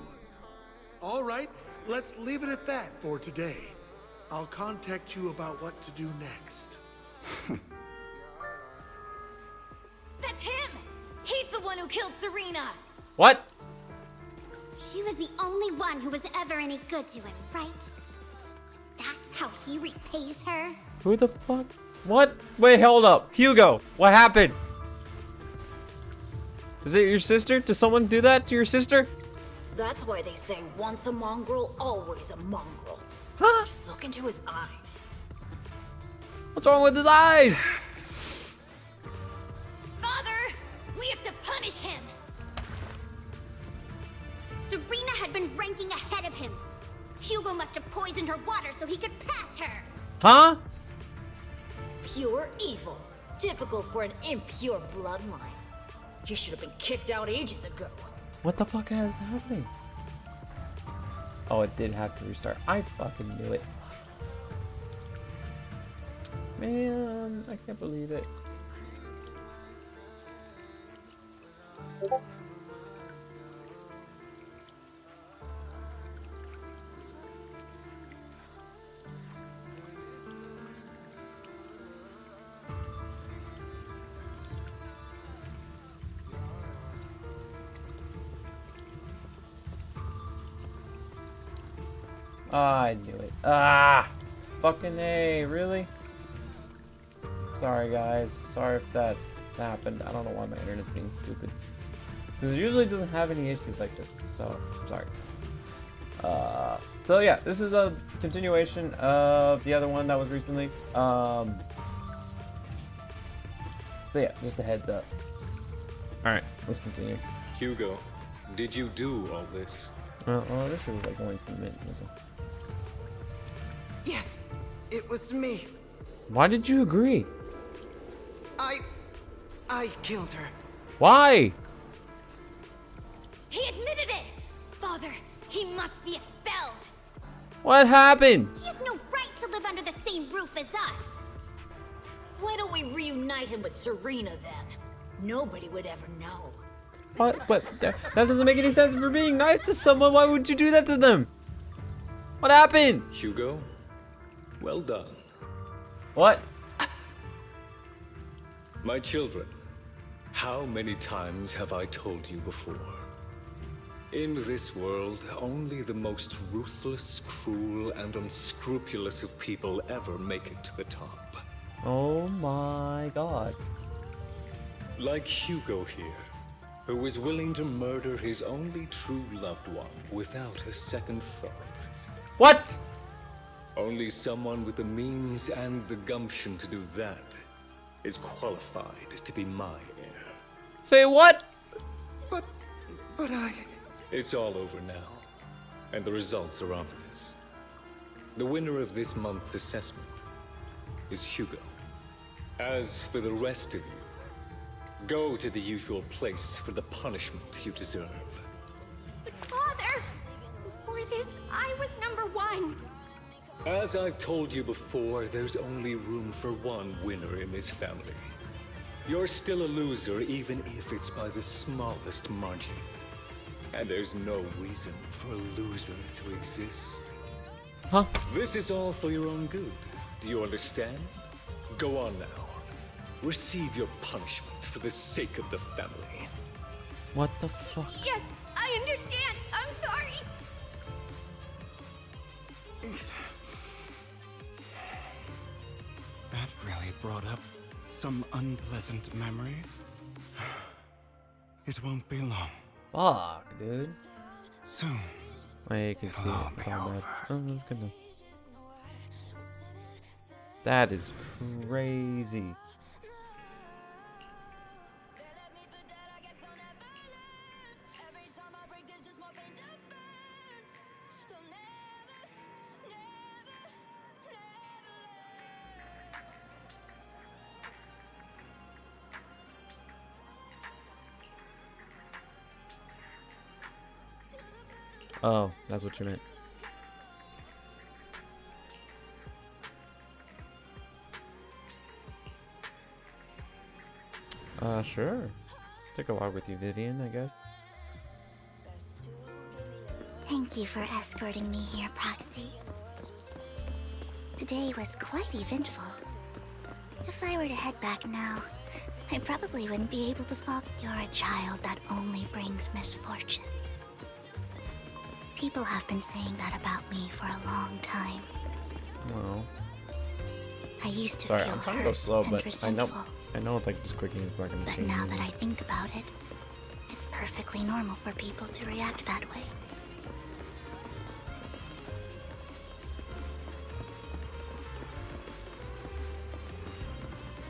All right, let's leave it at that for today. I'll contact you about what to do next. That's him! He's the one who killed Serena! What? She was the only one who was ever any good to him, right? That's how he repays her? Who the fuck? What? Wait, hold up. Hugo, what happened? Is it your sister? Did someone do that to your sister? That's why they say once a mongrel, always a mongrel. Huh? Just look into his eyes. What's wrong with his eyes? Father! We have to punish him! Serena had been ranking ahead of him. Hugo must have poisoned her water so he could pass her. Huh? Pure evil. Typical for an impure bloodline. He should have been kicked out ages ago. What the fuck is happening? Oh, it did have to restart. I fucking knew it. Man, I can't believe it. I knew it. Ah! Fucking A, really? Sorry, guys. Sorry if that happened. I don't know why my internet's being stupid. Because it usually doesn't have any issues like this. So, I'm sorry. So yeah, this is a continuation of the other one that was recently. So yeah, just a heads up. Alright, let's continue. Hugo, did you do all this? Well, this was like going to a minute. Yes, it was me. Why did you agree? I killed her. Why? He admitted it! Father, he must be expelled! What happened? He has no right to live under the same roof as us. Why don't we reunite him with Serena then? Nobody would ever know. What? But that doesn't make any sense. For being nice to someone, why would you do that to them? What happened? Hugo, well done. What? My children, how many times have I told you before? In this world, only the most ruthless, cruel, and unscrupulous of people ever make it to the top. Oh my god. Like Hugo here, who was willing to murder his only true loved one without a second thought. What? Only someone with the means and the gumption to do that is qualified to be my heir. Say what? But I... It's all over now, and the results are obvious. The winner of this month's assessment is Hugo. As for the rest of you, go to the usual place for the punishment you deserve. But Father, before this, I was number one. As I've told you before, there's only room for one winner in this family. You're still a loser, even if it's by the smallest margin. And there's no reason for a loser to exist. Huh? This is all for your own good. Do you understand? Go on now. Receive your punishment for the sake of the family. What the fuck? Yes, I understand. I'm sorry. That really brought up some unpleasant memories? It won't be long. Fuck, dude. Soon. Wait, you can see It'll all it. It's be all bad. over. Oh, that's good enough. That is crazy. Oh, that's what you meant. Sure. Take a walk with you, Vivian, I guess. Thank you for escorting me here, Proxy. Today was quite eventful. If I were to head back now, I probably wouldn't be able to follow. You're a child that only brings misfortune. People have been saying that about me for a long time. Well, I used to sorry, feel I'm trying to hurt go slow, and but resentful. I know like just clicking is not gonna But change now that anything. I think about it, it's perfectly normal for people to react that way.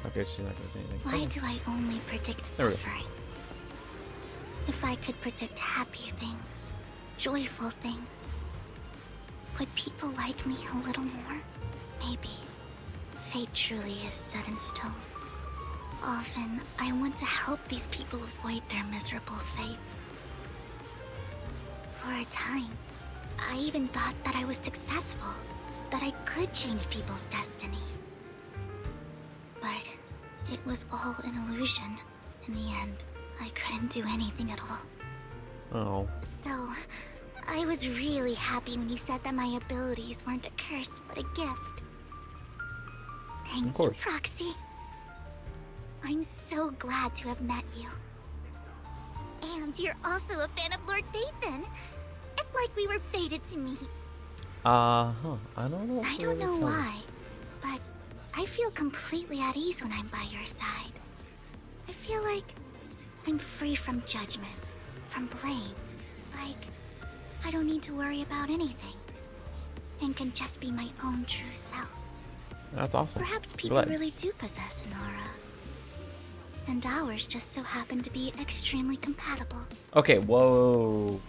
Okay, she's not gonna say anything. Why Okay. do I only predict There we go. suffering? If I could predict happy things, joyful things, would people like me a little more? Maybe. Fate truly is set in stone. Often, I want to help these people avoid their miserable fates. For a time, I even thought that I was successful, that I could change people's destiny. But it was all an illusion. In the end, I couldn't do anything at all. Oh, So, I was really happy when you said that my abilities weren't a curse, but a gift. Thank you, course. Proxy. I'm so glad to have met you. And you're also a fan of Lord Dathan. It's like we were fated to meet. I don't know. if I we're don't really know telling. why, but I feel completely at ease when I'm by your side. I feel like I'm free from judgment, from blame. Like, I don't need to worry about anything. And can just be my own true self. That's awesome. Perhaps people Glad. really do possess an aura. And ours just so happen to be extremely compatible. Okay, whoa.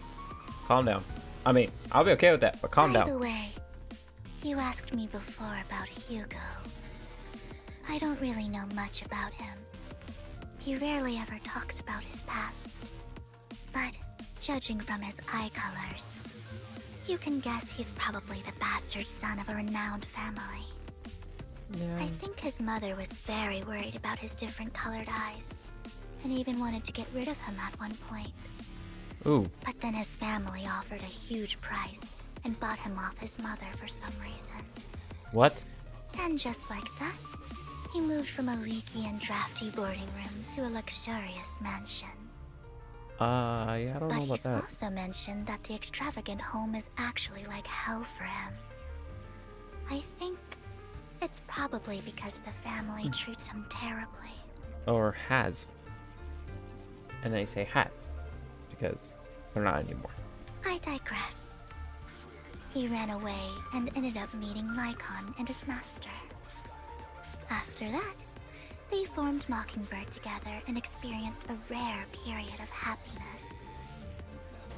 Calm down. I mean, I'll be okay with that, but calm By down. the way, you asked me before about Hugo. I don't really know much about him. He rarely ever talks about his past. But judging from his eye colors, you can guess he's probably the bastard son of a renowned family. Yeah. I think his mother was very worried about his different colored eyes, and even wanted to get rid of him at one point. Ooh. But then his family offered a huge price and bought him off his mother for some reason. What? And just like that, he moved from a leaky and drafty boarding room to a luxurious mansion. Yeah, I don't But know about he's that. also mentioned that the extravagant home is actually like hell for him. I think it's probably because the family treats him terribly. Or has. And they say has. Because they're not anymore. I digress. He ran away and ended up meeting Lycon and his master. After that, they formed Mockingbird together and experienced a rare period of happiness.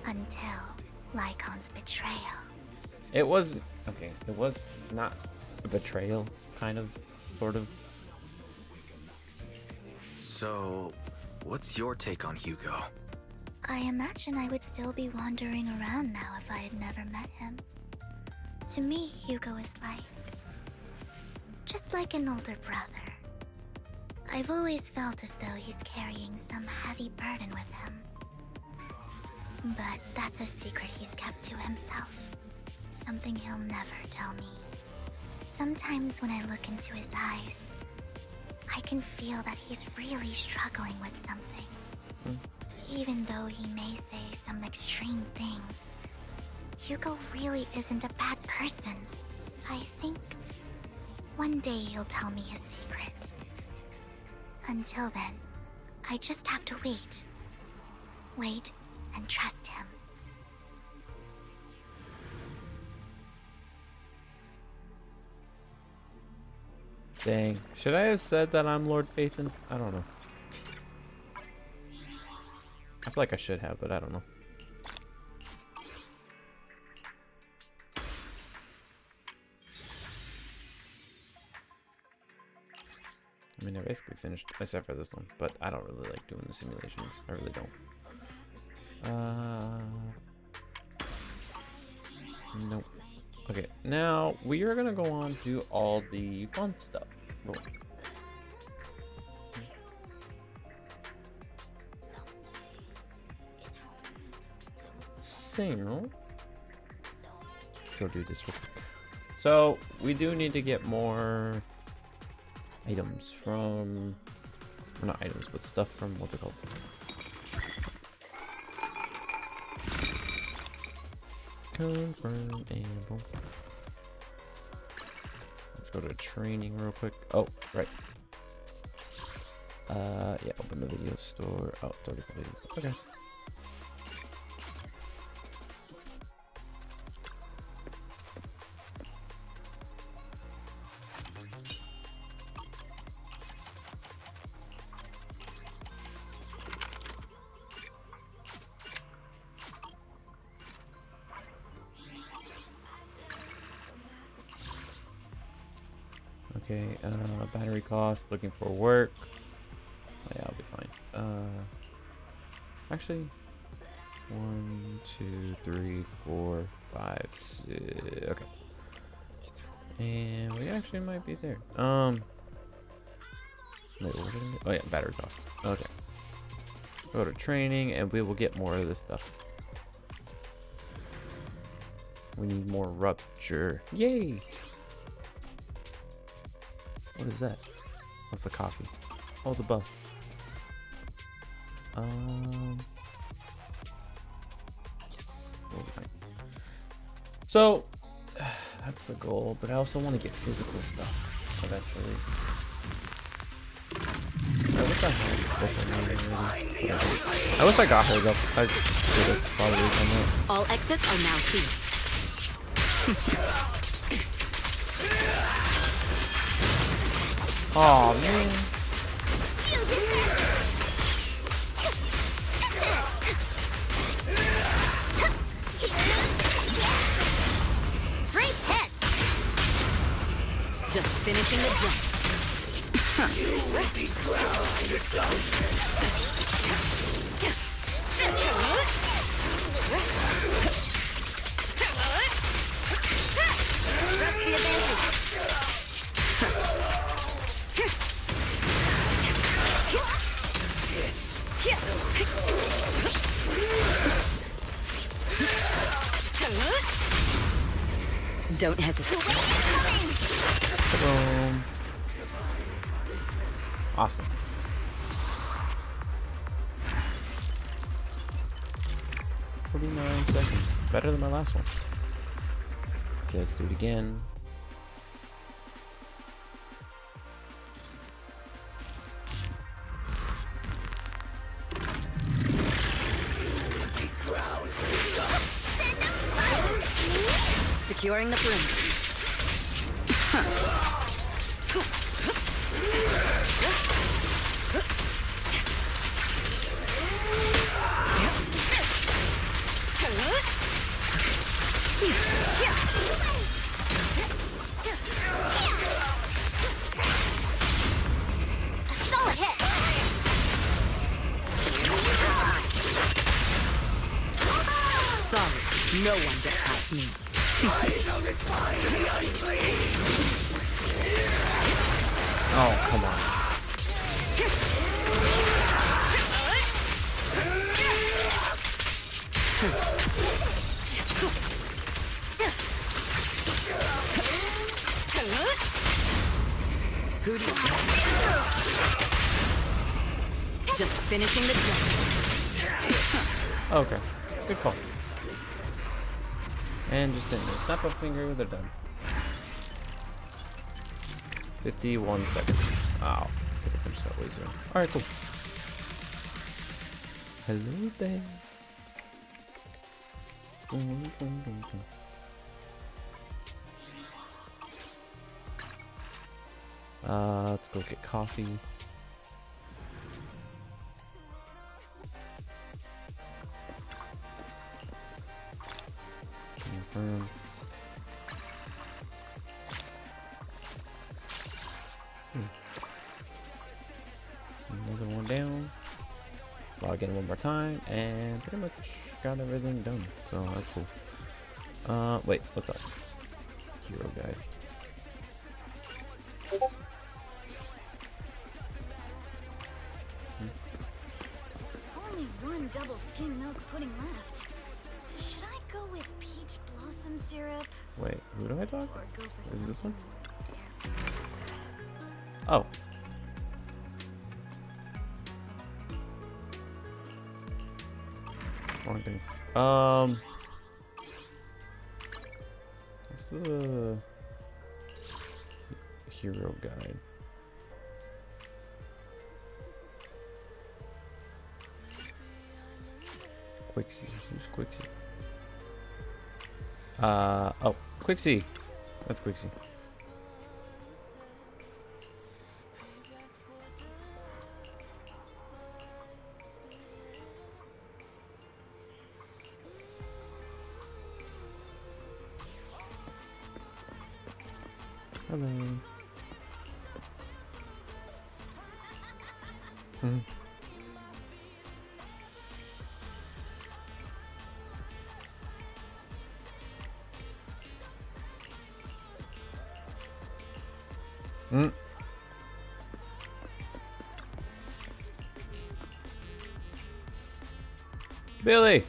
Until Lycon's betrayal. It was okay, it was not a betrayal, kind of, sort of. So, what's your take on Hugo? I imagine I would still be wandering around now if I had never met him. To me, Hugo is just like an older brother. I've always felt as though he's carrying some heavy burden with him. But that's a secret he's kept to himself. Something he'll never tell me. Sometimes when I look into his eyes, I can feel that he's really struggling with something. Even though he may say some extreme things, Hugo really isn't a bad person. I think one day he'll tell me his secret. Until then, I just have to wait. Wait and trust him. Dang. Should I have said that I'm Lord Phaethon? I don't know. I feel like I should have, but I don't know. I mean, I basically finished, except for this one, but I don't really like doing the simulations. I really don't. Nope. Okay, now we are gonna go on to all the fun stuff. Whoa. So, go do this real quick. So we do need to get more items from, or not items, but stuff from, what's it called? Confirm and boom. Let's go to training real quick. Oh, right. Yeah, open the video store. Oh, it's already completed. Okay. Okay, battery cost, looking for work. Oh, yeah, I'll be fine. Actually, 1, 2, 3, 4, 5, 6. Okay. And we actually might be there. Wait, what did I do? Oh yeah, battery cost. Okay. Go to training and we will get more of this stuff. We need more rupture. Yay! What is that? What's the coffee? Oh, the buff. Yes, we'll be fine. So that's the goal, but I also want to get physical stuff eventually. I wish I had this already. I wish I got her though. I should have probably done that. All exits are now sealed. Oh man. Great catch! Just finishing the jump. Don't hesitate. Boom. Awesome. $49 seconds. Better than my last one. Okay, let's do it again. Securing the perimeter. Solid hit! Sorry, no one gets past me. Oh, come on. Who do you just finishing the jump. Okay, good call. And just didn't snap a finger, they're done. 51 seconds. Wow, could have finished that way zero. Alright, cool. Hello there. Let's go get coffee. Confirm. Another one down. Log in one more time, and pretty much got everything done. So that's cool. Wait, what's up? Hero guide. Only one double skim milk pudding left. Should I go with peach blossom syrup Wait, who do I talk? or go for Is this one? something Oh. Wrong thing. This is a hero guide. Quixie. Who's Quixie? Oh, Quixie. That's Quixie. Hello. Billy.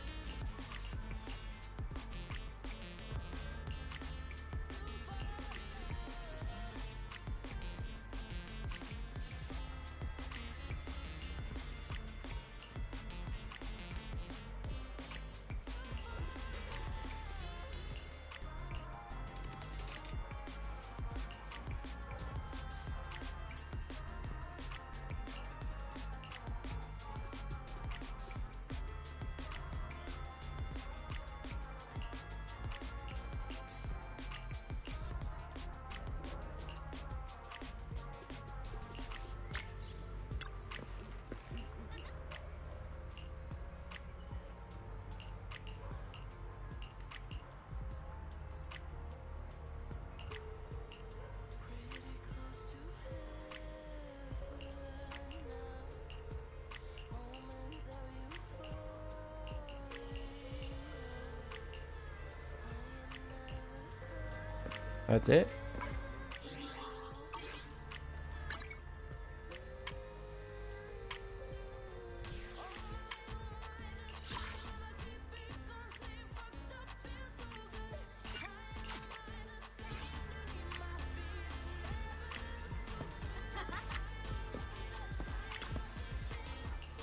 That's it?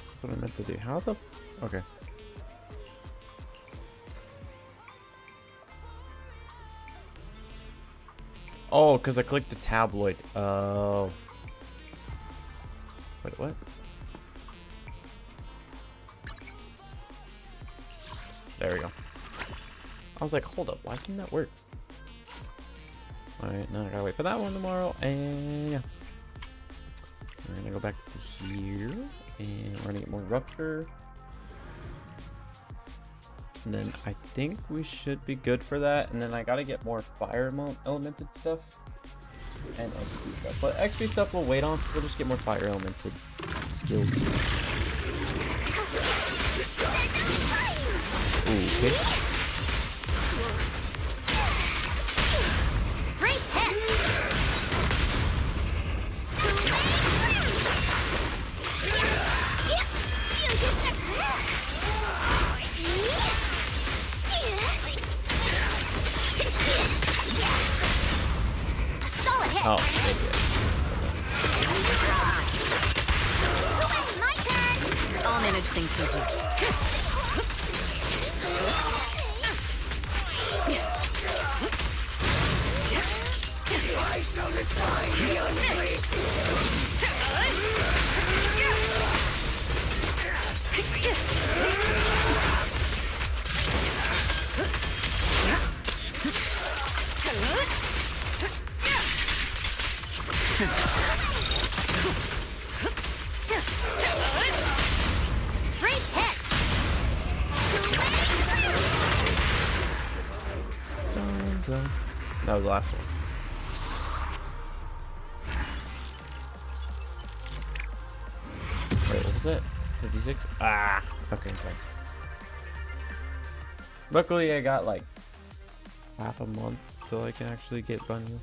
That's what I meant to do. How the okay. Oh, because I clicked the tabloid. Oh. Wait, what? There we go. I was like, hold up, why didn't that work? Alright, now I gotta wait for that one tomorrow, and yeah. We're gonna go back to here, and we're gonna get more rupture. And then I think we should be good for that. And then I gotta get more fire elemented stuff and XP stuff. But XP stuff we'll wait on. We'll just get more fire elemented skills. Ooh, okay. Great hit! Oh, thank you. My turn! I'll manage things for you. Zone? That was the last one. Wait, what was it? 56? Ah! Okay, I'm sorry. Luckily, I got like half a month till I can actually get Bunny.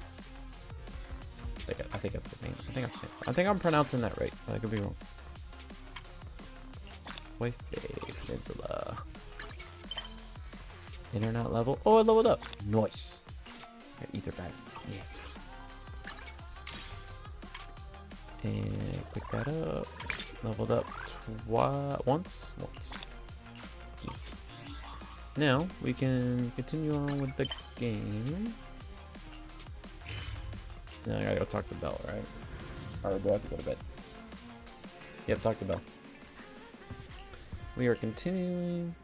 I think that's the name. I think I'm pronouncing that right. I could be wrong. Wait, Peninsula. Internet level. Oh, I leveled up. Nice. Got ether bag. Yeah. And pick that up. Leveled up once. Yeah. Now we can continue on with the game. Now I gotta go talk to Belle, right? Or do I have to go to bed? Yep, talk to Belle. We are continuing.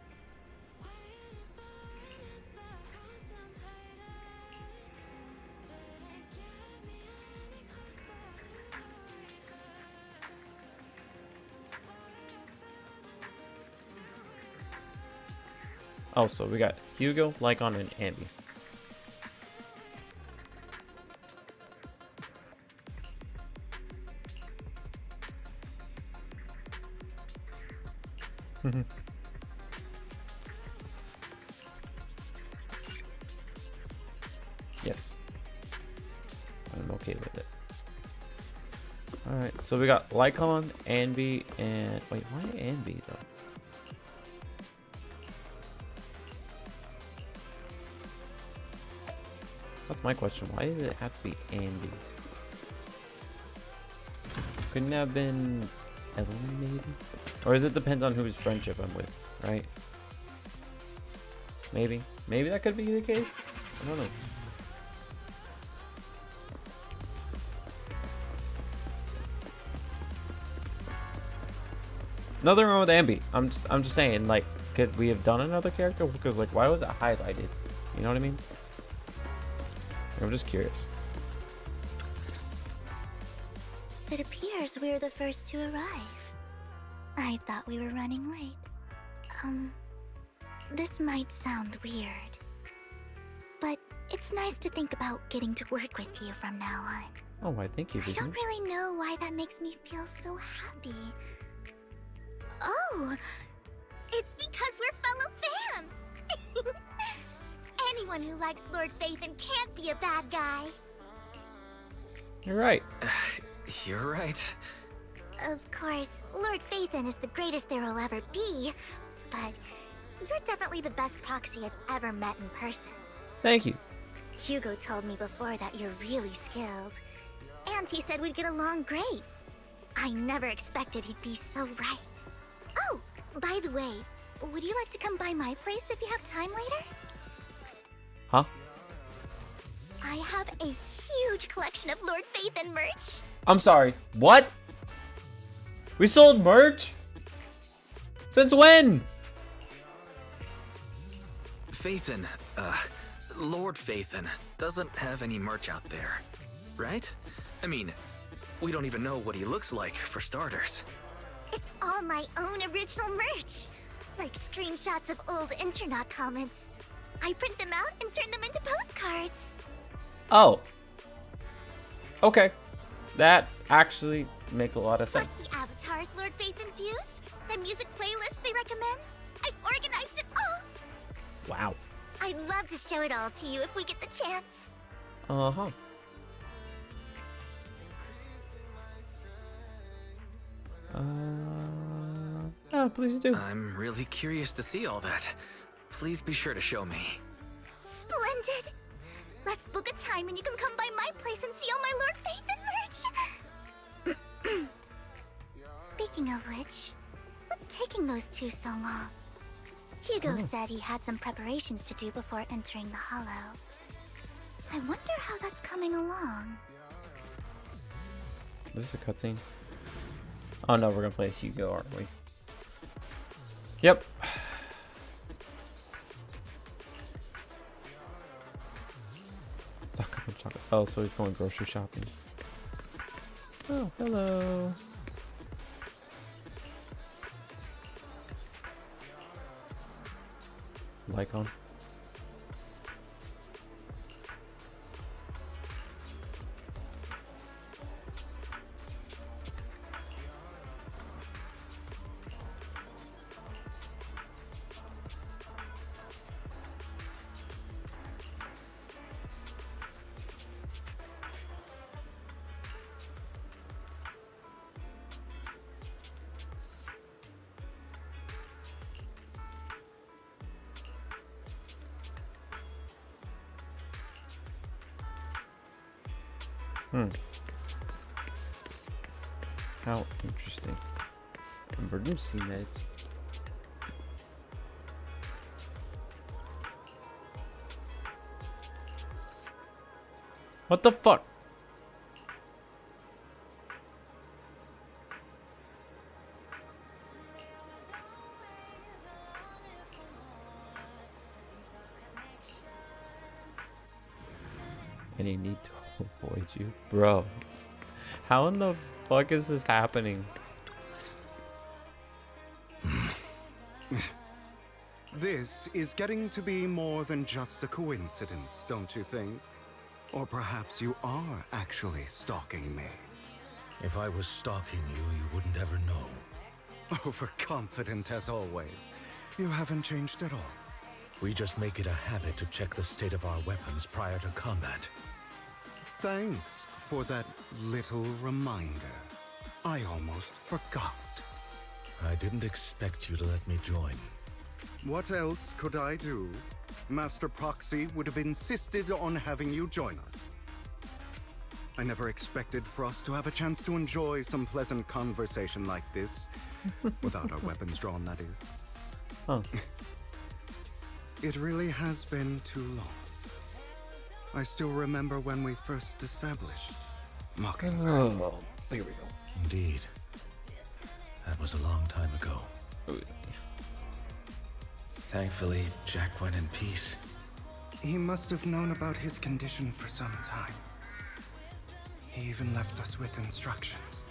Oh, so we got Hugo, Lycon, and Andy. Yes. I'm okay with it. Alright, so we got Lycon, Anby, and... Wait, why Anby, though? That's my question. Why does it have to be Andy? Couldn't it have been Evelyn, maybe? Or does it depend on whose friendship I'm with, right? Maybe. Maybe that could be the case? I don't know. Nothing wrong with Anby. I'm just saying, like, could we have done another character? Because, like, why was it highlighted? You know what I mean? I'm just curious. It appears we're the first to arrive. I thought we were running late. This might sound weird, but it's nice to think about getting to work with you from now on. Oh, why thank you, I don't really know why that makes me feel so happy. Oh, it's because we're fellow fans! Anyone who likes Lord Phaethon can't be a bad guy. You're right. You're right. Of course, Lord Phaethon is the greatest there will ever be, but you're definitely the best proxy I've ever met in person. Thank you. Hugo told me before that you're really skilled, and he said we'd get along great. I never expected he'd be so right. Oh, by the way, would you like to come by my place if you have time later? Huh? I have a huge collection of Lord Phaethon merch. I'm sorry. What? We sold merch? Since when? Phaethon, Lord Phaethon doesn't have any merch out there, right? I mean, we don't even know what he looks like, for starters. It's all my own original merch, like screenshots of old internet comments. I print them out and turn them into postcards. Oh. Okay. That actually makes a lot of sense. Plus the avatars Lord Phaethon's used, the music playlists they recommend. I've organized it all. Wow. I'd love to show it all to you if we get the chance. Uh-huh. Oh, please do. I'm really curious to see all that. Please be sure to show me. Splendid. Let's book a time and you can come by my place and see all my Lord Phaethon merch. Speaking of which, what's taking those two so long? Hugo said he had some preparations to do before entering the Hollow. I wonder how that's coming along. Is this a cutscene? Oh no, we're gonna play as Hugo, aren't we? Yep. Stock up on chocolate. Oh, so he's going grocery shopping. Oh, hello. Lycon. Hmm. How interesting. Emergency meds. What the fuck? Any need to avoid you? Bro. How in the fuck is this happening? This is getting to be more than just a coincidence, don't you think? Or perhaps you are actually stalking me. If I was stalking you, you wouldn't ever know. Overconfident as always. You haven't changed at all. We just make it a habit to check the state of our weapons prior to combat. Thanks for that little reminder. I almost forgot. I didn't expect you to let me join. What else could I do? Master Proxy would have insisted on having you join us. I never expected for us to have a chance to enjoy some pleasant conversation like this. Without our weapons drawn, that is. Huh. It really has been too long. I still remember when we first established Mockingbird. Oh, here we go. Indeed. That was a long time ago. Thankfully, Jack went in peace. He must have known about his condition for some time. He even left us with instructions.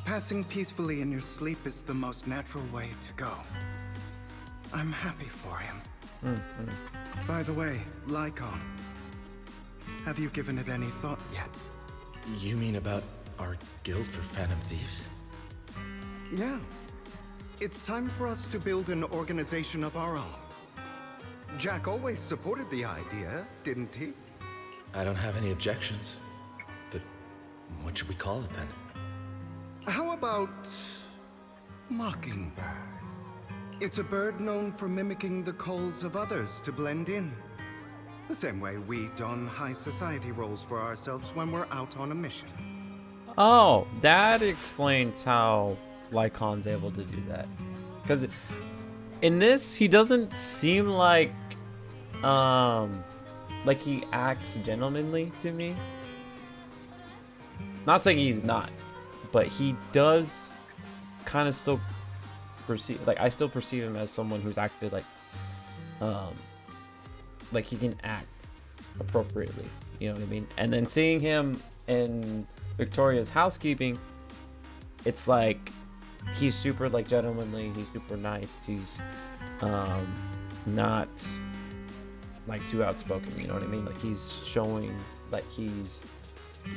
Passing peacefully in your sleep is the most natural way to go. I'm happy for him. By the way, Lycon, have you given it any thought yet? You mean about our guild for Phantom Thieves? Yeah. It's time for us to build an organization of our own. Jack always supported the idea, didn't he? I don't have any objections. But what should we call it then? How about Mockingbird? It's a bird known for mimicking the calls of others to blend in. The same way we don high society roles for ourselves when we're out on a mission. Oh, that explains how Lycon's able to do that. Because in this, he doesn't seem like he acts gentlemanly to me. Not saying he's not, but he does kind of still perceive, like I still perceive him as someone who's actually like he can act appropriately, you know what I mean? And then seeing him in Victoria's housekeeping, it's like he's super like gentlemanly, he's super nice, he's not like too outspoken, you know what I mean? Like he's showing like he's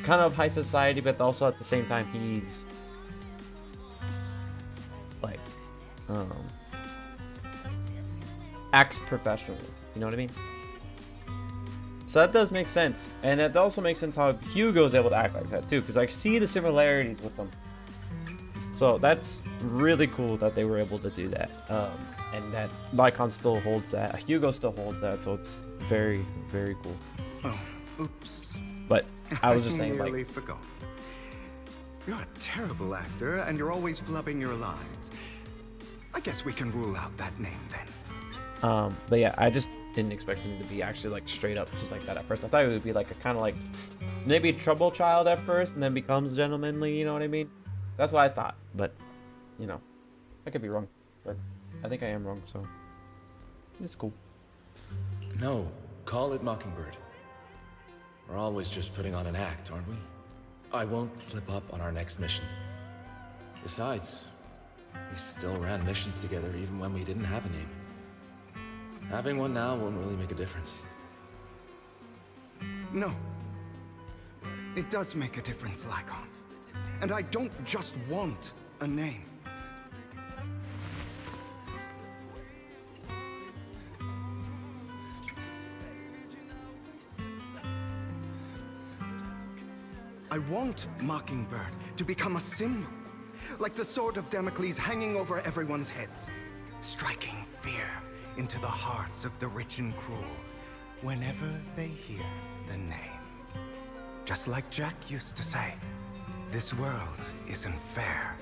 kind of high society, but also at the same time he's like acts professional, you know what I mean? So that does make sense, and it also makes sense how Hugo is able to act like that too, because I see the similarities with them. So that's really cool that they were able to do that, and that Lycon still holds that, Hugo still holds that, so it's very, very cool. Oh, oops. But I was just saying, nearly like, forgot. You're a terrible actor, and you're always flubbing your lines. I guess we can rule out that name then. But yeah, I just didn't expect him to be actually like straight up just like that at first. I thought it would be like a kind of like maybe a trouble child at first, and then becomes gentlemanly. You know what I mean? That's what I thought. But you know, I could be wrong. But I think I am wrong. So it's cool. No, call it Mockingbird. We're always just putting on an act, aren't we? I won't slip up on our next mission. Besides, we still ran missions together even when we didn't have a name. Having one now won't really make a difference. No. It does make a difference, Lycon. And I don't just want a name. I want Mockingbird to become a symbol, like the sword of Damocles hanging over everyone's heads, striking fear into the hearts of the rich and cruel whenever they hear the name. Just like Jack used to say, this world isn't fair.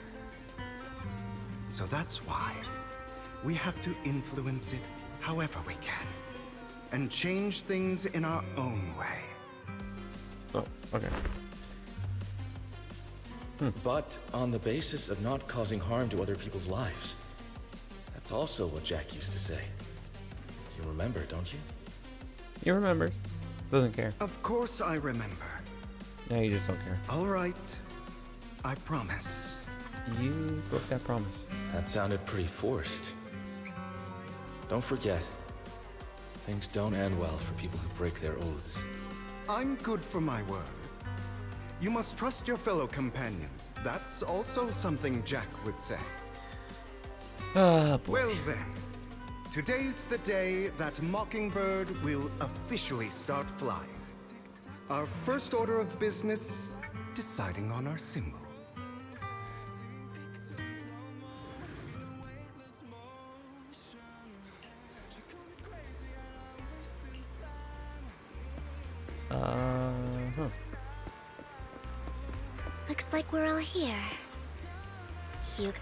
So that's why we have to influence it however we can, and change things in our own way. Oh, okay. But on the basis of not causing harm to other people's lives. That's also what Jack used to say. You remember, don't you? You remember. Doesn't care. Of course I remember. No, you just don't care. All right, I promise. You broke that promise. That sounded pretty forced. Don't forget, things don't end well for people who break their oaths. I'm good for my word. You must trust your fellow companions. That's also something Jack would say. Ah, boy. Well then, today's the day that Mockingbird will officially start flying. Our first order of business, deciding on our symbol. Huh. Looks like we're all here. Hugo.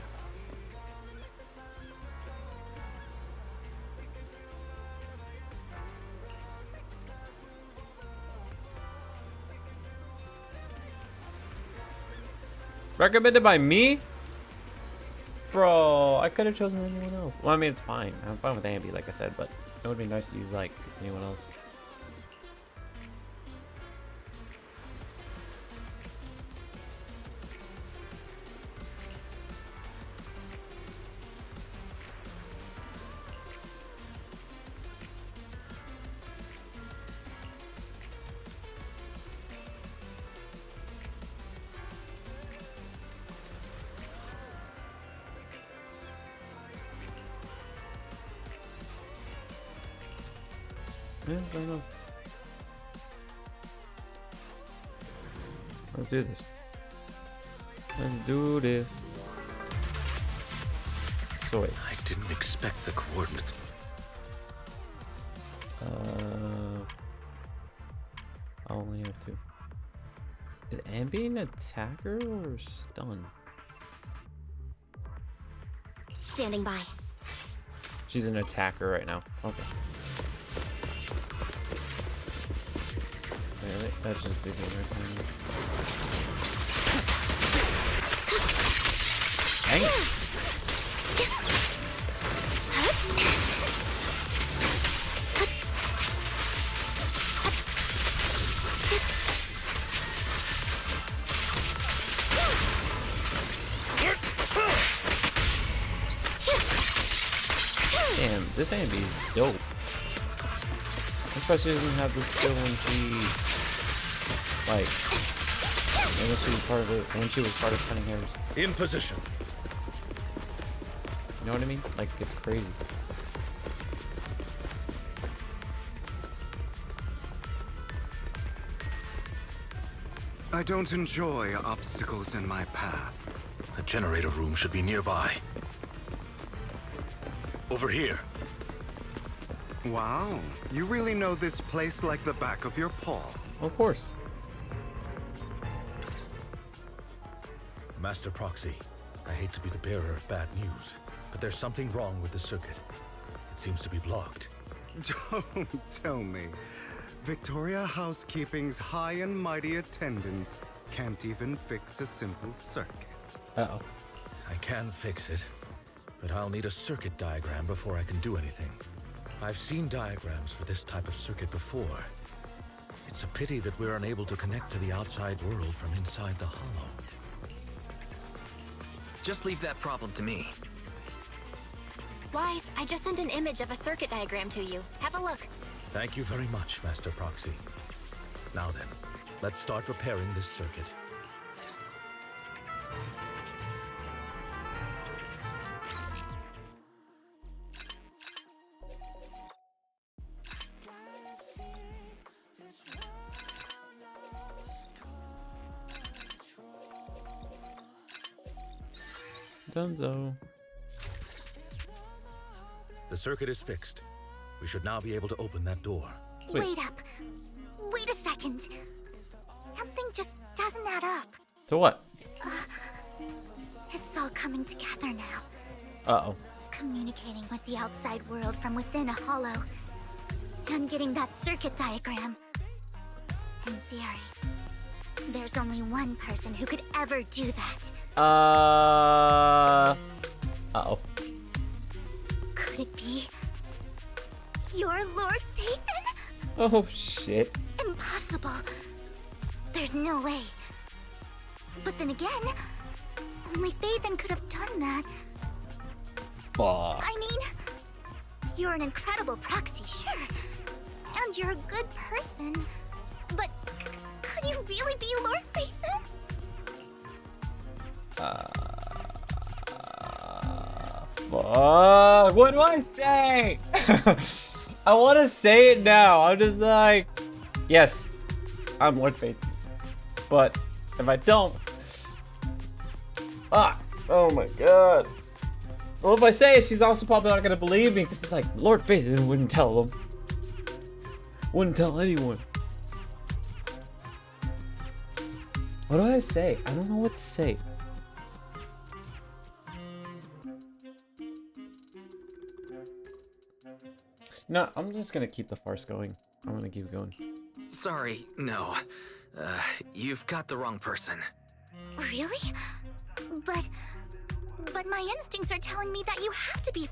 Recommended by me? Bro, I could have chosen anyone else. Well, I mean, it's fine. I'm fine with Ambi, like I said, but it would be nice to use, like, anyone else. Yeah, fair enough. Let's do this. Let's do this. So wait. I didn't expect the coordinates. I only have two. Is Ambi an attacker or stun? Standing by. She's an attacker right now. Okay. Really? That's just big right now. Dang it. Damn, this Ambi is dope. Especially doesn't have the skill when she, like, when she was part of it, when she was part of Cunning Hairs. In position. You know what I mean? Like, it's crazy. I don't enjoy obstacles in my path. The generator room should be nearby. Over here. Wow, you really know this place like the back of your paw. Of course. Master Proxy, I hate to be the bearer of bad news, but there's something wrong with the circuit. It seems to be blocked. Don't tell me. Victoria Housekeeping's high and mighty attendants can't even fix a simple circuit. Uh-oh. I can fix it, but I'll need a circuit diagram before I can do anything. I've seen diagrams for this type of circuit before. It's a pity that we're unable to connect to the outside world from inside the hollow. Just leave that problem to me. Wise, I just sent an image of a circuit diagram to you. Have a look. Thank you very much, Master Proxy. Now then, let's start repairing this circuit. Dunzo. The circuit is fixed. We should now be able to open that door. Sweet. Wait up. Wait a second. Something doesn't add up. So what? It's all coming together now. Uh-oh. Communicating with the outside world from within a hollow. I'm getting that circuit diagram. In theory, there's only one person who could ever do that. Uh-oh. Could it be your Lord Phaethon? Oh, shit. Impossible. There's no way. But then again, only Phaethon could have done that. Fuck. I mean, you're an incredible proxy, sure. And you're a good person. But could you really be Lord Phaethon? Fuck. What do I say? I want to say it now. I'm just like, yes, I'm Lord Faith. But if I don't, oh my god. Well, if I say it, she's also probably not gonna believe me because it's like Lord Faith wouldn't tell them. Wouldn't tell anyone. What do I say? I don't know what to say. No, I'm just gonna keep the farce going. I'm gonna keep going. Sorry, no. You've got the wrong person. Really? But my instincts are telling me that you have to be